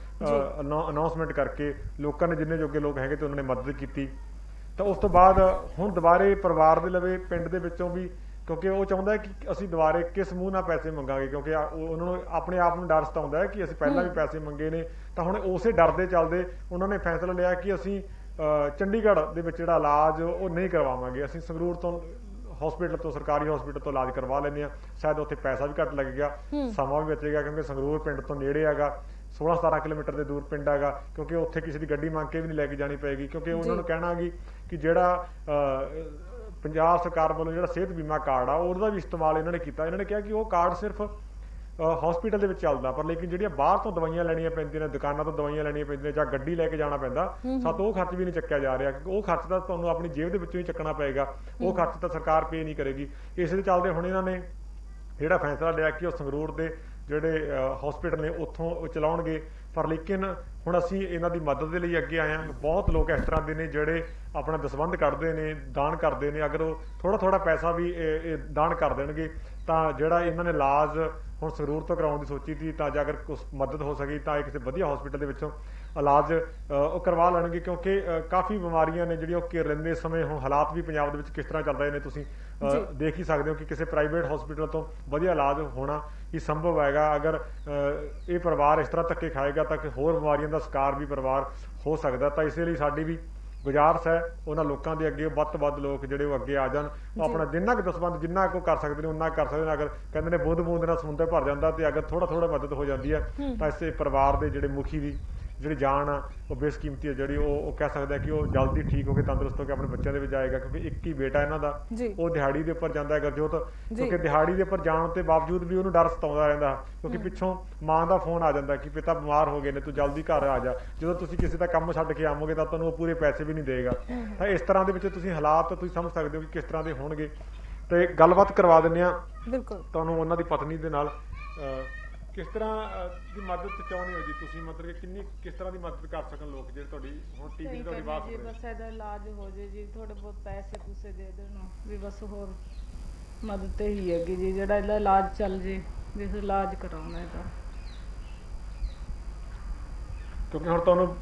ਅਨਾਉਂਸਮੈਂਟ ਕਰਕੇ ਲੋਕਾਂ ਨੇ ਜਿੰਨੇ ਜੋਗੇ ਲੋਕ ਹੈਗੇ ਤੇ ਉਹਨਾਂ ਨੇ ਮਦਦ ਕੀਤੀ। ਤਾਂ ਉਸ ਤੋਂ ਬਾਅਦ ਹੁਣ ਦੁਬਾਰੇ ਪਰਿਵਾਰ ਦੇ ਲਵੇ ਪਿੰਡ ਦੇ ਵਿੱਚੋਂ ਵੀ ਕਿਉਂਕਿ ਉਹ ਚਾਹੁੰਦਾ ਹੈ ਕਿ ਅਸੀਂ ਦੁਬਾਰੇ ਕਿਸ ਮੂੰਹ ਨਾਲ ਪੈਸੇ ਮੰਗਾਂਗੇ, ਕਿਉਂਕਿ ਉਹਨਾਂ ਨੂੰ ਆਪਣੇ ਆਪ ਨੂੰ ਡਰ ਸਤਾਉਂਦਾ ਹੈ ਕਿ ਅਸੀਂ ਪਹਿਲਾਂ ਵੀ ਪੈਸੇ ਮੰਗੇ ਨੇ। ਤਾਂ ਹੁਣ ਉਸੇ ਡਰ ਦੇ ਚੱਲਦੇ ਉਹਨਾਂ ਨੇ ਫੈਸਲਾ ਲਿਆ ਕਿ ਅਸੀਂ ਚੰਡੀਗੜ੍ਹ ਦੇ ਵਿੱਚ ਜਿਹੜਾ ਇਲਾਜ ਉਹ ਨਹੀਂ ਕਰਵਾਵਾਂਗੇ, ਅਸੀਂ ਸੰਗਰੂਰ ਤੋਂ ਹਸਪੀਟਲ ਤੋਂ, ਸਰਕਾਰੀ ਹਸਪੀਟਲ ਤੋਂ ਇਲਾਜ ਕਰਵਾ ਲੈਂਦੇ ਹਾਂ। ਸ਼ਾਇਦ ਉੱਥੇ ਪੈਸਾ ਵੀ ਘੱਟ ਲੱਗੇਗਾ, ਸਮਾਂ ਵੀ ਬਚੇਗਾ, ਕਿਉਂਕਿ ਸੰਗਰੂਰ ਪਿੰਡ ਤੋਂ ਨੇੜੇ ਹੈਗਾ, 16-17 ਕਿਲੋਮੀਟਰ ਦੇ ਦੂਰ ਪਿੰਡ ਹੈਗਾ, ਕਿਉਂਕਿ ਉੱਥੇ ਕਿਸੇ ਦੀ ਗੱਡੀ ਮੰਗ ਕੇ ਵੀ ਨਹੀਂ ਲੈ ਕੇ ਜਾਣੀ ਪਏਗੀ। ਕਿਉਂਕਿ ਉਹਨਾਂ ਨੂੰ ਕਹਿਣਾ ਕਿ ਜਿਹੜਾ ਪੰਜਾਬ ਸਰਕਾਰ ਵੱਲੋਂ ਜਿਹੜਾ ਸਿਹਤ ਬੀਮਾ ਕਾਰਡ ਆ ਉਹਦਾ ਵੀ ਇਸਤੇਮਾਲ ਇਹਨਾਂ ਨੇ ਕੀਤਾ। ਇਹਨਾਂ ਨੇ ਕਿਹਾ ਕਿ ਉਹ ਕਾਰਡ ਸਿਰਫ ਹਸਪੀਟਲ ਦੇ ਵਿੱਚ ਚੱਲਦਾ, ਪਰ ਲੇਕਿਨ ਜਿਹੜੀਆਂ ਬਾਹਰ ਤੋਂ ਦਵਾਈਆਂ ਲੈਣੀਆਂ ਪੈਂਦੀਆਂ ਨੇ, ਦੁਕਾਨਾਂ ਤੋਂ ਦਵਾਈਆਂ ਲੈਣੀਆਂ ਪੈਂਦੀਆਂ ਨੇ, ਜਾਂ ਗੱਡੀ ਲੈ ਕੇ ਜਾਣਾ ਪੈਂਦਾ, ਸਾਤੋਂ ਉਹ ਖਰਚ ਵੀ ਨਹੀਂ ਚੱਕਿਆ ਜਾ ਰਿਹਾ, ਕਿਉਂਕਿ ਉਹ ਖਰਚ ਤਾਂ ਤੁਹਾਨੂੰ ਆਪਣੀ ਜੇਬ ਦੇ ਵਿੱਚੋਂ ਹੀ ਚੱਕਣਾ ਪਏਗਾ, ਉਹ ਖਰਚ ਤਾਂ ਸਰਕਾਰ ਪੇ ਨਹੀਂ ਕਰੇਗੀ। ਇਸ ਦੇ ਚੱਲਦੇ ਹੁਣ ਇਹਨਾਂ ਨੇ ਜਿਹੜਾ ਫੈਸਲਾ ਲਿਆ ਕਿ ਉਹ ਸੰਗਰੂਰ ਦੇ ਜਿਹੜੇ ਹਸਪੀਟਲ ਨੇ ਉੱਥੋਂ ਉਹ ਚਲਾਉਣਗੇ। ਪਰ ਲੇਕਿਨ ਹੁਣ ਅਸੀਂ ਇਹਨਾਂ ਦੀ ਮਦਦ ਦੇ ਲਈ ਅੱਗੇ ਆਏ ਹਾਂ। ਬਹੁਤ ਲੋਕ ਇਸ ਤਰ੍ਹਾਂ ਦੇ ਨੇ ਜਿਹੜੇ ਆਪਣਾ ਦਸਵੰਧ ਕੱਢਦੇ ਨੇ, ਦਾਨ ਕਰਦੇ ਨੇ। ਅਗਰ ਉਹ ਥੋੜਾ ਪੈਸਾ ਵੀ ਇਹ ਦਾਨ ਕਰ ਦੇਣਗੇ ਤਾਂ ਜਿਹੜਾ ਇਹਨਾਂ ਨੇ ਇਲਾਜ ਹੁਣ ਸੰਗਰੂਰ ਤੋਂ ਕਰਾਉਣ ਦੀ ਸੋਚੀ ਸੀ, ਤਾਂ ਜੇ ਅਗਰ ਕੁਛ ਮਦਦ ਹੋ ਸਕੀ ਤਾਂ ਇਹ ਕਿਸੇ ਵਧੀਆ ਹਸਪੀਟਲ ਦੇ ਵਿੱਚੋਂ ਇਲਾਜ ਉਹ ਕਰਵਾ ਲੈਣਗੇ, ਕਿਉਂਕਿ ਕਾਫੀ ਬਿਮਾਰੀਆਂ ਨੇ ਜਿਹੜੀਆਂ ਉਹ ਘੇਰ ਲੈਂਦੇ। ਇਸ ਸਮੇਂ ਹੁਣ ਹਾਲਾਤ ਵੀ ਪੰਜਾਬ ਦੇ ਵਿੱਚ ਕਿਸ ਤਰ੍ਹਾਂ ਚੱਲ ਰਹੇ ਨੇ ਤੁਸੀਂ ਦੇਖ ਹੀ ਸਕਦੇ ਹੋ ਕਿ ਕਿਸੇ ਪ੍ਰਾਈਵੇਟ ਹਸਪੀਟਲ ਤੋਂ ਵਧੀਆ ਇਲਾਜ ਹੋਣਾ ਹੀ ਸੰਭਵ ਹੈਗਾ। ਅਗਰ ਇਹ ਪਰਿਵਾਰ ਇਸ ਤਰ੍ਹਾਂ ਧੱਕੇ ਖਾਏਗਾ ਤਾਂ ਹੋਰ ਬਿਮਾਰੀਆਂ ਦਾ ਸ਼ਿਕਾਰ ਵੀ ਪਰਿਵਾਰ ਹੋ ਸਕਦਾ। ਤਾਂ ਇਸੇ ਲਈ ਸਾਡੀ ਵੀ ਗੁਜ਼ਾਰਿਸ਼ ਹੈ ਉਹਨਾਂ ਲੋਕਾਂ ਦੇ ਅੱਗੇ, ਵੱਧ ਤੋਂ ਵੱਧ ਲੋਕ ਜਿਹੜੇ ਉਹ ਅੱਗੇ ਆ ਜਾਣ, ਉਹ ਆਪਣਾ ਜਿੰਨਾ ਕੁ ਦਸਵੰਧ ਜਿੰਨਾ ਕੁ ਕਰ ਸਕਦੇ ਨੇ ਉਹਨਾਂ ਕਰ ਸਕਦੇ ਨੇ। ਅਗਰ ਕਹਿੰਦੇ ਨੇ ਬੂੰਦ ਬੂੰਦ ਨਾਲ ਸਮੁੰਦਰ ਭਰ ਜਾਂਦਾ, ਤੇ ਅਗਰ ਥੋੜਾ ਮਦਦ ਹੋ ਜਾਂਦੀ ਹੈ ਤਾਂ ਇਸੇ ਪਰਿਵਾਰ ਦੇ ਜਿਹੜੇ ਮੁਖੀ ਦੀ ਜਿਹੜੀ ਜਾਨ ਆ ਉਹ ਬੇਸ਼ਕੀਮਤੀ ਹੈ, ਜਿਹੜੀ ਉਹ ਕਹਿ ਸਕਦਾ ਕਿ ਉਹ ਜਲਦੀ ਠੀਕ ਹੋ ਕੇ ਤੰਦਰੁਸਤ ਹੋ ਕੇ ਆਪਣੇ ਬੱਚਿਆਂ ਦੇ ਵਿੱਚ ਜਾਏਗਾ। ਕਿਉਂਕਿ ਇੱਕ ਹੀ ਬੇਟਾ ਇਹਨਾਂ ਦਾ, ਉਹ ਦਿਹਾੜੀ ਦੇ ਉੱਪਰ ਜਾਂਦਾ ਹੈ ਗੁਰਜੋਤ, ਕਿਉਂਕਿ ਦਿਹਾੜੀ ਦੇ ਉੱਪਰ ਜਾਣ ਦੇ ਬਾਵਜੂਦ ਵੀ ਉਹਨੂੰ ਡਰ ਸਤਾਉਂਦਾ ਰਹਿੰਦਾ, ਕਿਉਂਕਿ ਪਿੱਛੋਂ ਮਾਂ ਦਾ ਫੋਨ ਆ ਜਾਂਦਾ ਕਿ ਪਿਤਾ ਬਿਮਾਰ ਹੋ ਗਏ ਨੇ, ਤੂੰ ਜਲਦੀ ਘਰ ਆ ਜਾ। ਜਦੋਂ ਤੁਸੀਂ ਕਿਸੇ ਦਾ ਕੰਮ ਛੱਡ ਕੇ ਆਵੋਗੇ ਤਾਂ ਤੁਹਾਨੂੰ ਉਹ ਪੂਰੇ ਪੈਸੇ ਵੀ ਨਹੀਂ ਦੇਗਾ। ਤਾਂ ਇਸ ਤਰ੍ਹਾਂ ਦੇ ਵਿੱਚ ਤੁਸੀਂ ਹਾਲਾਤ ਤੁਸੀਂ ਸਮਝ ਸਕਦੇ ਹੋ ਕਿ ਕਿਸ ਤਰ੍ਹਾਂ ਦੇ ਹੋਣਗੇ। ਤੇ ਗੱਲਬਾਤ ਕਰਵਾ ਦਿੰਦੇ ਆ ਬਿਲਕੁਲ ਤੁਹਾਨੂੰ ਉਹਨਾਂ ਦੀ ਪਤਨੀ ਦੇ ਨਾਲ। ਕਿਸ ਤਰ੍ਹਾਂ ਦੀ ਮਦਦ ਚਾਹੁੰਦੇ ਹੋ ਜੀ ਤੁਸੀਂ, ਮਤਲਬ ਕਿ ਕਿਸ ਤਰ੍ਹਾਂ ਦੀ ਮਦਦ ਕਰ ਸਕਣ ਲੋਕ ਜਿਹੜੇ ਤੁਹਾਡੀ ਹੁਣ ਟੀਵੀ ਤੇ ਤੁਹਾਡੀ ਬਾਤ ਹੋ ਰਹੀ ਹੈ? ਬਸ ਇਹਦਾ ਇਲਾਜ ਹੋ ਜੇ ਜੀ, ਥੋੜੇ ਬਹੁਤ ਪੈਸੇ ਪੂਸੇ ਦੇ ਦੇਣ ਵੀ, ਬਸ ਹੋਰ ਮਦਦ ਤੇ ਹੀ ਹੈਗੀ ਜੀ। ਜਿਹੜਾ ਇਹਦਾ ਇਲਾਜ ਚੱਲ ਜੇ, ਵੀ ਇਲਾਜ ਕਰਾਉਣਾ ਇਹਦਾ। ਕਿਉਂਕਿ ਹੁਣ ਤੁਹਾਨੂੰ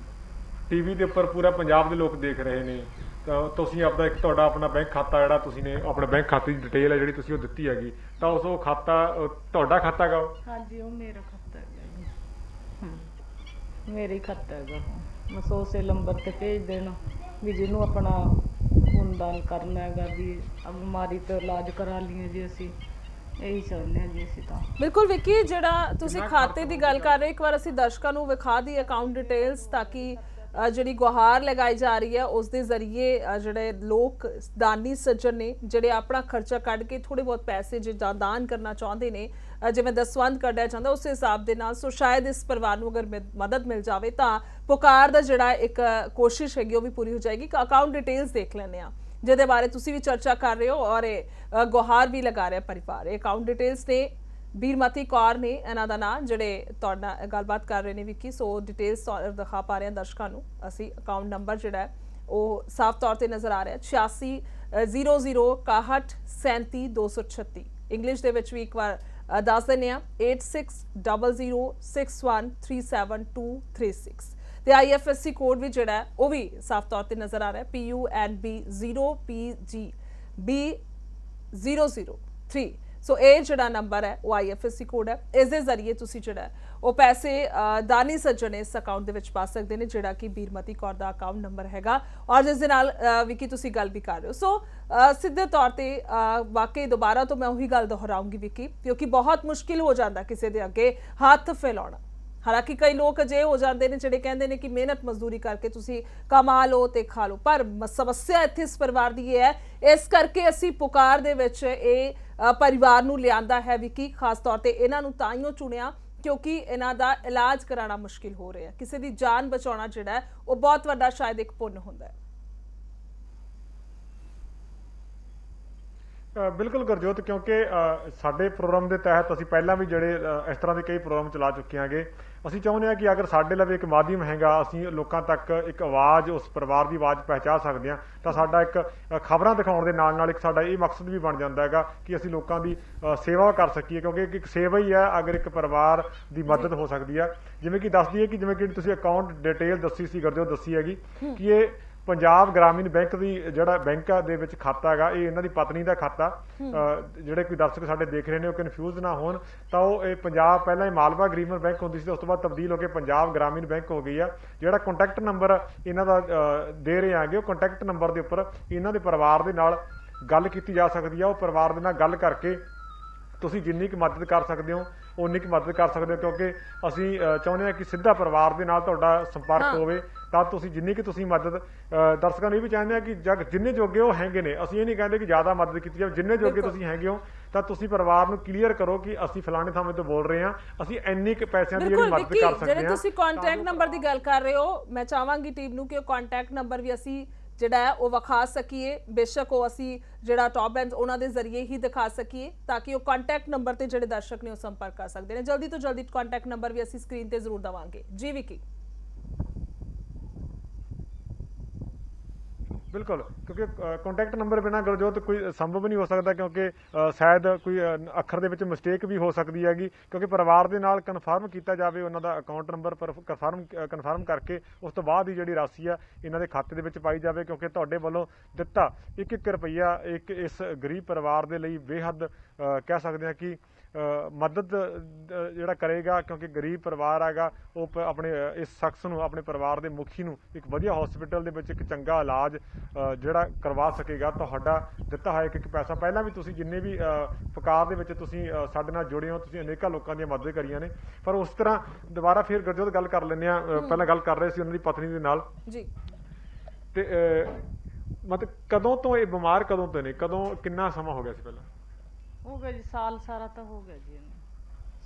ਟੀਵੀ ਦੇ ਉੱਪਰ ਪੂਰਾ ਪੰਜਾਬ ਦੇ ਲੋਕ ਦੇਖ ਰਹੇ ਨੇ, ਤਾਂ ਤੁਸੀਂ ਆਪਦਾ ਇੱਕ ਤੁਹਾਡਾ ਆਪਣਾ ਬੈਂਕ ਖਾਤਾ ਜਿਹੜਾ ਤੁਸੀਂ ਨੇ ਆਪਣੇ ਬੈਂਕ ਖਾਤੇ ਦੀ ਡਿਟੇਲ ਹੈ ਜਿਹੜੀ ਤੁਸੀਂ ਉਹ ਦਿੱਤੀ ਹੈਗੀ, ਤਾਂ ਉਹ ਖਾਤਾ ਤੁਹਾਡਾ ਖਾਤਾ ਹੈਗਾ? ਹਾਂਜੀ, ਉਹ ਮੇਰਾ ਖਾਤਾ ਹੈਗਾ ਜੀ, ਮੇਰਾ ਹੀ ਖਾਤਾ ਹੈਗਾ। ਬਸ ਉਸੇ ਨੰਬਰ ਤੇ ਭੇਜ ਦੇਣਾ ਵੀ ਜਿਹਨੂੰ ਆਪਣਾ ਖੂਨਦਾਨ ਕਰਨਾ ਹੈਗਾ, ਵੀ ਬਿਮਾਰੀ ਤੋਂ ਇਲਾਜ ਕਰਾ ਲਈਏ ਜੀ। ਅਸੀਂ ਇਹੀ ਚਾਹੁੰਦੇ ਹਾਂ ਜੀ ਅਸੀਂ ਤਾਂ। ਬਿਲਕੁਲ ਵਿੱਕੀ, ਜਿਹੜਾ ਤੁਸੀਂ ਖਾਤੇ ਦੀ ਗੱਲ ਕਰ ਰਹੇ, ਇੱਕ ਵਾਰ ਅਸੀਂ ਦਰਸ਼ਕਾਂ ਨੂੰ ਵਿਖਾ ਦੀ ਅਕਾਊਂਟ ਡਿਟੇਲਸ, ਤਾਂ ਕਿ ਜਿਹੜੀ ਗੁਹਾਰ ਲਗਾਈ ਜਾ ਰਹੀ ਹੈ ਉਸ ਦੇ ਜ਼ਰੀਏ ਜਿਹੜੇ ਲੋਕ ਦਾਨੀ ਸੱਜਣ ਨੇ ਜਿਹੜੇ ਆਪਣਾ ਖਰਚਾ ਕੱਢ ਕੇ ਥੋੜੇ ਬਹੁਤ ਪੈਸੇ ਜੇ ਦਾਨ ਕਰਨਾ ਚਾਹੁੰਦੇ ਨੇ, ਜਿਵੇਂ ਦਸਵੰਧ ਕੱਢਿਆ ਜਾਂਦਾ ਉਸ ਹਿਸਾਬ ਦੇ ਨਾਲ, ਸੋ ਸ਼ਾਇਦ ਇਸ ਪਰਿਵਾਰ ਨੂੰ ਅਗਰ ਮਦਦ ਮਿਲ ਜਾਵੇ ਤਾਂ ਪੁਕਾਰ ਦਾ ਜਿਹੜਾ ਇੱਕ ਕੋਸ਼ਿਸ਼ ਹੈਗੀ ਉਹ ਵੀ ਪੂਰੀ ਹੋ ਜਾਏਗੀ। ਅਕਾਊਂਟ ਡਿਟੇਲਸ ਦੇਖ ਲੈਂਦੇ ਆ ਜਿਹਦੇ ਬਾਰੇ ਤੁਸੀਂ ਵੀ ਚਰਚਾ ਕਰ ਰਹੇ ਹੋ, ਔਰ ਇਹ ਗੁਹਾਰ ਵੀ ਲਗਾ ਰਿਹਾ ਪਰਿਵਾਰ। ਇਹ ਅਕਾਊਂਟ ਡਿਟੇਲਸ ਨੇ, ਬੀਰਮਤੀ ਕੌਰ ਨੇ ਇਹਨਾਂ ਦਾ ਨਾਂ, ਜਿਹੜੇ ਤੁਹਾਡੇ ਨਾਲ ਗੱਲਬਾਤ ਕਰ ਰਹੇ ਨੇ ਵਿੱਕੀ। ਸੋ ਡਿਟੇਲਸ ਦਿਖਾ ਪਾ ਰਹੇ ਹਾਂ ਦਰਸ਼ਕਾਂ ਨੂੰ ਅਸੀਂ। ਅਕਾਊਂਟ ਨੰਬਰ ਜਿਹੜਾ ਹੈ ਉਹ ਸਾਫ਼ ਤੌਰ ਤੇ ਨਜ਼ਰ ਆ ਰਿਹਾ 860061373236। ਇੰਗਲਿਸ਼ ਦੇ ਵਿੱਚ ਵੀ ਇੱਕ ਵਾਰ ਦੱਸ ਦਿੰਦੇ ਹਾਂ 860061373236। ਤੇ IFSC ਕੋਡ ਵੀ ਜਿਹੜਾ ਹੈ ਉਹ ਵੀ ਸਾਫ਼ ਤੌਰ ਤੇ ਨਜ਼ਰ ਆ ਰਿਹਾ PUNB0PGB003। ਸੋ ਇਹ ਜਿਹੜਾ ਨੰਬਰ ਹੈ ਉਹ IFSC ਕੋਡ ਹੈ। ਇਸ ਦੇ ਜ਼ਰੀਏ ਤੁਸੀਂ ਜਿਹੜਾ ਉਹ ਪੈਸੇ ਦਾਨੀ ਸੱਜਣ ਇਸ ਅਕਾਊਂਟ ਦੇ ਵਿੱਚ ਪਾ ਸਕਦੇ ਨੇ, ਜਿਹੜਾ ਕਿ ਬੀਰਮਤੀ ਕੌਰ ਦਾ ਅਕਾਊਂਟ ਨੰਬਰ ਹੈਗਾ, ਔਰ ਜਿਸ ਦੇ ਨਾਲ ਵਿੱਕੀ ਤੁਸੀਂ ਗੱਲ ਵੀ ਕਰ ਰਹੇ ਹੋ। ਸੋ ਸਿੱਧੇ ਤੌਰ ਤੇ ਵਾਕਈ ਦੁਬਾਰਾ ਤੋਂ ਮੈਂ ਉਹੀ ਗੱਲ ਦੁਹਰਾਉਂਗੀ ਵਿੱਕੀ, ਕਿਉਂਕਿ ਬਹੁਤ ਮੁਸ਼ਕਿਲ ਹੋ ਜਾਂਦਾ ਕਿਸੇ ਦੇ ਅੱਗੇ ਹੱਥ ਫੈਲਾਉਣਾ। ਹਾਲਾਂਕਿ ਕਈ ਲੋਕ ਅਜਿਹੇ ਹੋ ਜਾਂਦੇ ਨੇ ਜਿਹੜੇ ਕਹਿੰਦੇ ਨੇ ਕਿ ਮਿਹਨਤ ਮਜ਼ਦੂਰੀ ਕਰਕੇ ਤੁਸੀਂ ਕਮਾ ਲਓ ਤੇ ਖਾ ਲਓ, ਪਰ ਸਮੱਸਿਆ ਇੱਥੇ ਇਸ ਪਰਿਵਾਰ ਦੀ ਇਹ ਹੈ, ਇਸ ਕਰਕੇ ਅਸੀਂ ਪੁਕਾਰ ਦੇ ਵਿੱਚ ਇਹ ਪਰਿਵਾਰ ਨੂੰ ਲਿਆਂਦਾ ਹੈ ਵਿੱਕੀ। ਖਾਸ ਤੌਰ ਤੇ ਇਹਨਾਂ ਨੂੰ ਤਾਂ ਹੀ ਚੁਣਿਆ ਕਿਉਂਕਿ ਇਹਨਾਂ ਦਾ ਇਲਾਜ ਕਰਾਉਣਾ ਮੁਸ਼ਕਿਲ ਹੋ ਰਿਹਾ। ਕਿਸੇ ਦੀ ਜਾਨ ਬਚਾਉਣਾ ਜਿਹੜਾ ਹੈ ਉਹ ਬਹੁਤ ਵੱਡਾ ਸ਼ਾਇਦ ਇੱਕ ਪੁੰਨ ਹੁੰਦਾ ਹੈ। ਬਿਲਕੁਲ ਗੁਰਜੋਤ, ਕਿਉਂਕਿ ਸਾਡੇ ਪ੍ਰੋਗਰਾਮ ਦੇ ਤਹਿਤ ਅਸੀਂ ਪਹਿਲਾਂ ਵੀ ਜਿਹੜੇ ਇਸ ਤਰ੍ਹਾਂ ਦੇ ਕਈ ਪ੍ਰੋਗਰਾਮ ਚਲਾ ਚੁੱਕੇ ਹਾਂਗੇ। ਅਸੀਂ ਚਾਹੁੰਦੇ ਹਾਂ ਕਿ ਅਗਰ ਸਾਡੇ ਲਵੇ ਇੱਕ ਮਾਧਿਅਮ ਹੈਗਾ, ਅਸੀਂ ਲੋਕਾਂ ਤੱਕ ਇੱਕ ਆਵਾਜ਼, ਉਸ ਪਰਿਵਾਰ ਦੀ ਆਵਾਜ਼ ਪਹੁੰਚਾ ਸਕਦੇ ਹਾਂ, ਤਾਂ ਸਾਡਾ ਇੱਕ ਖਬਰਾਂ ਦਿਖਾਉਣ ਦੇ ਨਾਲ ਨਾਲ ਇੱਕ ਸਾਡਾ ਇਹ ਮਕਸਦ ਵੀ ਬਣ ਜਾਂਦਾ ਹੈਗਾ ਕਿ ਅਸੀਂ ਲੋਕਾਂ ਦੀ ਸੇਵਾ ਕਰ ਸਕੀਏ, ਕਿਉਂਕਿ ਇੱਕ ਸੇਵਾ ਹੀ ਹੈ ਅਗਰ ਇੱਕ ਪਰਿਵਾਰ ਦੀ ਮਦਦ ਹੋ ਸਕਦੀ ਹੈ। ਜਿਵੇਂ ਕਿ ਦੱਸਦੀ ਹੈ ਕਿ ਜਿਵੇਂ ਕਿ ਤੁਸੀਂ ਅਕਾਊਂਟ ਡਿਟੇਲ ਦੱਸੀ ਸੀ ਗੁਰਜੋਤ, ਦੱਸੀ ਹੈਗੀ ਕਿ ਇਹ ਪੰਜਾਬ ਗ੍ਰਾਮੀਣ ਬੈਂਕ ਦੀ ਜਿਹੜਾ ਬੈਂਕ ਦੇ ਵਿੱਚ ਖਾਤਾ ਹੈਗਾ, ਇਹ ਇਹਨਾਂ ਦੀ ਪਤਨੀ ਦਾ ਖਾਤਾ। ਜਿਹੜੇ ਕੋਈ ਦਰਸ਼ਕ ਸਾਡੇ ਦੇਖ ਰਹੇ ਨੇ ਉਹ ਕਨਫਿਊਜ਼ ਨਾ ਹੋਣ, ਤਾਂ ਉਹ ਇਹ ਪੰਜਾਬ ਪਹਿਲਾਂ ਇਹ ਮਾਲਵਾ ਗ੍ਰਾਮੀਣ ਬੈਂਕ ਹੁੰਦੀ ਸੀ, ਉਸ ਤੋਂ ਬਾਅਦ ਤਬਦੀਲ ਹੋ ਕੇ ਪੰਜਾਬ ਗ੍ਰਾਮੀਣ ਬੈਂਕ ਹੋ ਗਈ ਆ। ਜਿਹੜਾ ਕੰਟੈਕਟ ਨੰਬਰ ਇਹਨਾਂ ਦਾ ਦੇ ਰਹੇ ਆਗੇ, ਉਹ ਕੰਟੈਕਟ ਨੰਬਰ ਦੇ ਉੱਪਰ ਇਹਨਾਂ ਦੇ ਪਰਿਵਾਰ ਦੇ ਨਾਲ ਗੱਲ ਕੀਤੀ ਜਾ ਸਕਦੀ ਆ। ਉਹ ਪਰਿਵਾਰ ਦੇ ਨਾਲ ਗੱਲ ਕਰਕੇ ਤੁਸੀਂ ਜਿੰਨੀ ਕੁ ਮਦਦ ਕਰ ਸਕਦੇ ਹੋ ਉਨੀ ਕੁ ਮਦਦ ਕਰ ਸਕਦੇ ਹੋ, ਕਿਉਂਕਿ ਅਸੀਂ ਚਾਹੁੰਦੇ ਹਾਂ ਕਿ ਸਿੱਧਾ ਪਰਿਵਾਰ ਦੇ ਨਾਲ ਤੁਹਾਡਾ ਸੰਪਰਕ ਹੋਵੇ, ਤਾਂ ਤੁਸੀਂ ਜਿੰਨੀ ਕਿ ਤੁਸੀਂ ਮਦਦ ਦਰਸ਼ਕਾਂ ਨੂੰ ਇਹ ਵੀ ਚਾਹੁੰਦੇ ਹਾਂ ਕਿ ਜਿੰਨੇ ਜੋਗੇ ਉਹ ਹੈਗੇ ਨੇ, ਅਸੀਂ ਇਹ ਨਹੀਂ ਕਹਿੰਦੇ ਕਿ ਜ਼ਿਆਦਾ ਮਦਦ ਕੀਤੀ ਜਾਵੇ, ਜਿੰਨੇ ਜੋਗੇ ਤੁਸੀਂ ਹੈਗੇ ਹੋ ਤਾਂ ਤੁਸੀਂ ਪਰਿਵਾਰ ਨੂੰ ਕਲੀਅਰ ਕਰੋ ਕਿ ਅਸੀਂ ਫਲਾਣੇ ਥਾਂ ਤੋਂ ਬੋਲ ਰਹੇ ਹਾਂ, ਅਸੀਂ ਇੰਨੀ ਕੁ ਪੈਸਿਆਂ ਦੀ ਜਿਹੜੀ ਮਦਦ ਕਰ ਸਕਦੇ ਹਾਂ। ਜਿਹੜੇ ਤੁਸੀਂ ਕੰਟੈਕਟ ਨੰਬਰ ਦੀ ਗੱਲ ਕਰ ਰਹੇ ਹੋ, ਮੈਂ ਚਾਹਾਂਗੀ ਟੀਮ ਨੂੰ ਕਿ ਉਹ ਕੰਟੈਕਟ ਨੰਬਰ ਵੀ ਅਸੀਂ ਜਿਹੜਾ ਹੈ ਉਹ ਵਿਖਾ ਸਕੀਏ, ਬੇਸ਼ੱਕ ਉਹ ਅਸੀਂ ਜਿਹੜਾ ਟੌਪ ਬੈਂਡ ਉਹਨਾਂ ਦੇ ਜ਼ਰੀਏ ਹੀ ਦਿਖਾ ਸਕੀਏ, ਤਾਂ ਕਿ ਉਹ ਕੰਟੈਕਟ ਨੰਬਰ ਤੇ ਜਿਹੜੇ ਦਰਸ਼ਕ ਨੇ ਉਹ ਸੰਪਰਕ ਕਰ ਸਕਦੇ ਨੇ। ਜਲਦੀ ਤੋਂ ਜਲਦੀ ਕੰਟੈਕਟ ਨੰਬਰ ਵੀ ਅਸੀਂ ਸਕਰੀਨ ਤੇ ਜ਼ਰੂਰ ਦਵਾਂਗੇ। ਜੀ ਵਿਕੀ। ਬਿਲਕੁਲ, ਕਿਉਂਕਿ ਕੰਟੈਕਟ ਨੰਬਰ ਬਿਨਾਂ ਗੁਰਜੋਤ ਕੋਈ ਸੰਭਵ ਨਹੀਂ ਹੋ ਸਕਦਾ, ਕਿਉਂਕਿ ਸ਼ਾਇਦ ਕੋਈ ਅੱਖਰ ਦੇ ਵਿੱਚ ਮਿਸਟੇਕ ਵੀ ਹੋ ਸਕਦੀ ਹੈਗੀ, ਕਿਉਂਕਿ ਪਰਿਵਾਰ ਦੇ ਨਾਲ ਕਨਫਰਮ ਕੀਤਾ ਜਾਵੇ ਉਹਨਾਂ ਦਾ ਅਕਾਊਂਟ ਨੰਬਰ ਕਨਫਰਮ ਕਰਕੇ ਉਸ ਤੋਂ ਬਾਅਦ ਹੀ ਜਿਹੜੀ ਰਾਸ਼ੀ ਆ ਇਹਨਾਂ ਦੇ ਖਾਤੇ ਦੇ ਵਿੱਚ ਪਾਈ ਜਾਵੇ, ਕਿਉਂਕਿ ਤੁਹਾਡੇ ਵੱਲੋਂ ਦਿੱਤਾ 1-1 ਰੁਪਈਆ ਇੱਕ ਇਸ ਗਰੀਬ ਪਰਿਵਾਰ ਦੇ ਲਈ ਬੇਹੱਦ ਕਹਿ ਸਕਦੇ ਹਾਂ ਕਿ ਮਦਦ ਜਿਹੜਾ ਕਰੇਗਾ, ਕਿਉਂਕਿ ਗਰੀਬ ਪਰਿਵਾਰ ਹੈਗਾ, ਉਹ ਆਪਣੇ ਇਸ ਸ਼ਖਸ ਨੂੰ, ਆਪਣੇ ਪਰਿਵਾਰ ਦੇ ਮੁਖੀ ਨੂੰ ਇੱਕ ਵਧੀਆ ਹਸਪੀਟਲ ਦੇ ਵਿੱਚ ਇੱਕ ਚੰਗਾ ਇਲਾਜ ਜਿਹੜਾ ਕਰਵਾ ਸਕੇਗਾ। ਤੁਹਾਡਾ ਦਿੱਤਾ ਹੋਇਆ ਇੱਕ ਪੈਸਾ, ਪਹਿਲਾਂ ਵੀ ਤੁਸੀਂ ਜਿੰਨੇ ਵੀ ਪੁਕਾਰ ਦੇ ਵਿੱਚ ਤੁਸੀਂ ਸਾਡੇ ਨਾਲ ਜੁੜੇ ਹੋ, ਤੁਸੀਂ ਅਨੇਕਾਂ ਲੋਕਾਂ ਦੀਆਂ ਮਦਦ ਕਰੀਆਂ ਨੇ, ਪਰ ਉਸ ਤਰ੍ਹਾਂ ਦੁਬਾਰਾ ਫਿਰ ਗੁਰਜੋਤ ਗੱਲ ਕਰ ਲੈਂਦੇ ਆ। ਪਹਿਲਾਂ ਗੱਲ ਕਰ ਰਹੇ ਸੀ ਉਹਨਾਂ ਦੀ ਪਤਨੀ ਦੇ ਨਾਲ ਜੀ, ਤੇ ਮਤਲਬ ਕਦੋਂ ਤੋਂ ਇਹ ਬਿਮਾਰ ਕਦੋਂ ਤੋਂ ਨੇ, ਕਿੰਨਾ ਸਮਾਂ ਹੋ ਗਿਆ ਸੀ? ਪਹਿਲਾਂ ਹੋ ਗਿਆ ਜੀ ਸਾਲ ਸਾਰਾ ਤਾਂ ਹੋ ਗਿਆ ਜੀ,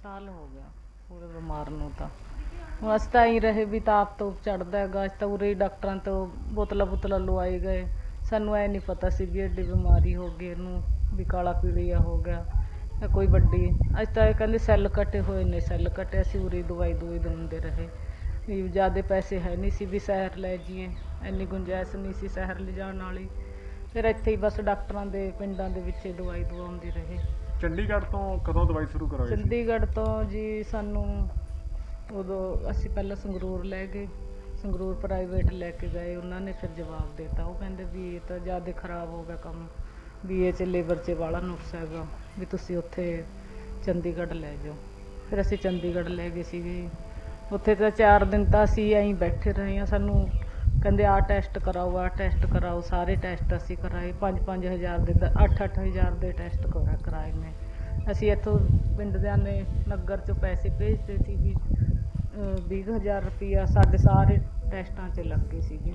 ਸਾਲ ਹੋ ਗਿਆ ਪੂਰੇ ਬਿਮਾਰ ਨੂੰ। ਤਾਂ ਹੁਣ ਅਸੀਂ ਤਾਂ ਹੀ ਰਹੇ ਵੀ ਤਾਪ ਤੋਂ ਚੜਦਾ ਹੈਗਾ, ਅਸੀਂ ਤਾਂ ਉਰੇ ਹੀ ਡਾਕਟਰਾਂ ਤੋਂ ਬੋਤਲਾਂ ਲਵਾਏ ਗਏ, ਸਾਨੂੰ ਐ ਨਹੀਂ ਪਤਾ ਸੀ ਵੀ ਐਡੀ ਬਿਮਾਰੀ ਹੋ ਗਈ ਇਹਨੂੰ, ਵੀ ਕਾਲਾ ਪੀਲੀਆ ਹੋ ਗਿਆ ਜਾਂ ਕੋਈ ਵੱਡੀ। ਅਸੀਂ ਤਾਂ ਇਹ ਕਹਿੰਦੇ ਸੈੱਲ ਕੱਟੇ ਹੋਏ ਨੇ, ਸੈੱਲ ਕੱਟੇ, ਅਸੀਂ ਉਰੇ ਦਵਾਈ ਦਿੰਦੇ ਰਹੇ ਵੀ ਜ਼ਿਆਦਾ ਪੈਸੇ ਹੈ ਨਹੀਂ ਸੀ ਵੀ ਸ਼ਹਿਰ ਲੈ ਜਾਈਏ, ਇੰਨੀ ਗੁੰਜਾਇਸ਼ ਨਹੀਂ ਸੀ ਸ਼ਹਿਰ ਲਿਜਾਣ ਵਾਲੀ, ਫਿਰ ਇੱਥੇ ਹੀ ਬਸ ਡਾਕਟਰਾਂ ਦੇ ਪਿੰਡਾਂ ਦੇ ਵਿੱਚ ਦਵਾਈ ਦਵਾਉਂਦੇ ਰਹੇ। ਚੰਡੀਗੜ੍ਹ ਤੋਂ ਕਦੋਂ ਦਵਾਈ ਸ਼ੁਰੂ ਕਰਵਾਈ? ਚੰਡੀਗੜ੍ਹ ਤੋਂ ਜੀ ਸਾਨੂੰ ਉਦੋਂ ਅਸੀਂ ਪਹਿਲਾਂ ਸੰਗਰੂਰ ਲੈ ਗਏ, ਸੰਗਰੂਰ ਪ੍ਰਾਈਵੇਟ ਲੈ ਕੇ ਗਏ, ਉਹਨਾਂ ਨੇ ਫਿਰ ਜਵਾਬ ਦਿੱਤਾ, ਉਹ ਕਹਿੰਦੇ ਵੀ ਇਹ ਤਾਂ ਜ਼ਿਆਦਾ ਖਰਾਬ ਹੋ ਗਿਆ ਕੰਮ, ਵੀ ਇਹ 'ਚ ਲੀਵਰ 'ਚ ਵਾਲਾ ਨੁਕਸ ਹੈਗਾ, ਵੀ ਤੁਸੀਂ ਉੱਥੇ ਚੰਡੀਗੜ੍ਹ ਲੈ ਜਾਓ। ਫਿਰ ਅਸੀਂ ਚੰਡੀਗੜ੍ਹ ਲੈ ਗਏ ਸੀਗੇ, ਉੱਥੇ ਤਾਂ 4 ਦਿਨ ਤਾਂ ਅਸੀਂ ਐਂ ਬੈਠੇ ਰਹੇ ਹਾਂ, ਸਾਨੂੰ ਕਹਿੰਦੇ ਆਹ ਟੈਸਟ ਕਰਾਓ, ਆਹ ਟੈਸਟ ਕਰਾਓ, ਸਾਰੇ ਟੈਸਟ ਅਸੀਂ ਕਰਾਏ, 5-5 ਹਜ਼ਾਰ ਦੇ 8-8 ਹਜ਼ਾਰ ਦੇ ਟੈਸਟ ਕਰਾਏ ਨੇ। ਅਸੀਂ ਇੱਥੋਂ ਪਿੰਡ ਦਿਆਂ ਨੇ ਨਗਰ 'ਚੋਂ ਪੈਸੇ ਭੇਜਦੇ ਸੀ ਵੀ 20,000 ਰੁਪਈਆ ਸਾਡੇ ਸਾਰੇ ਟੈਸਟਾਂ 'ਚ ਲੱਗੇ ਸੀਗੇ।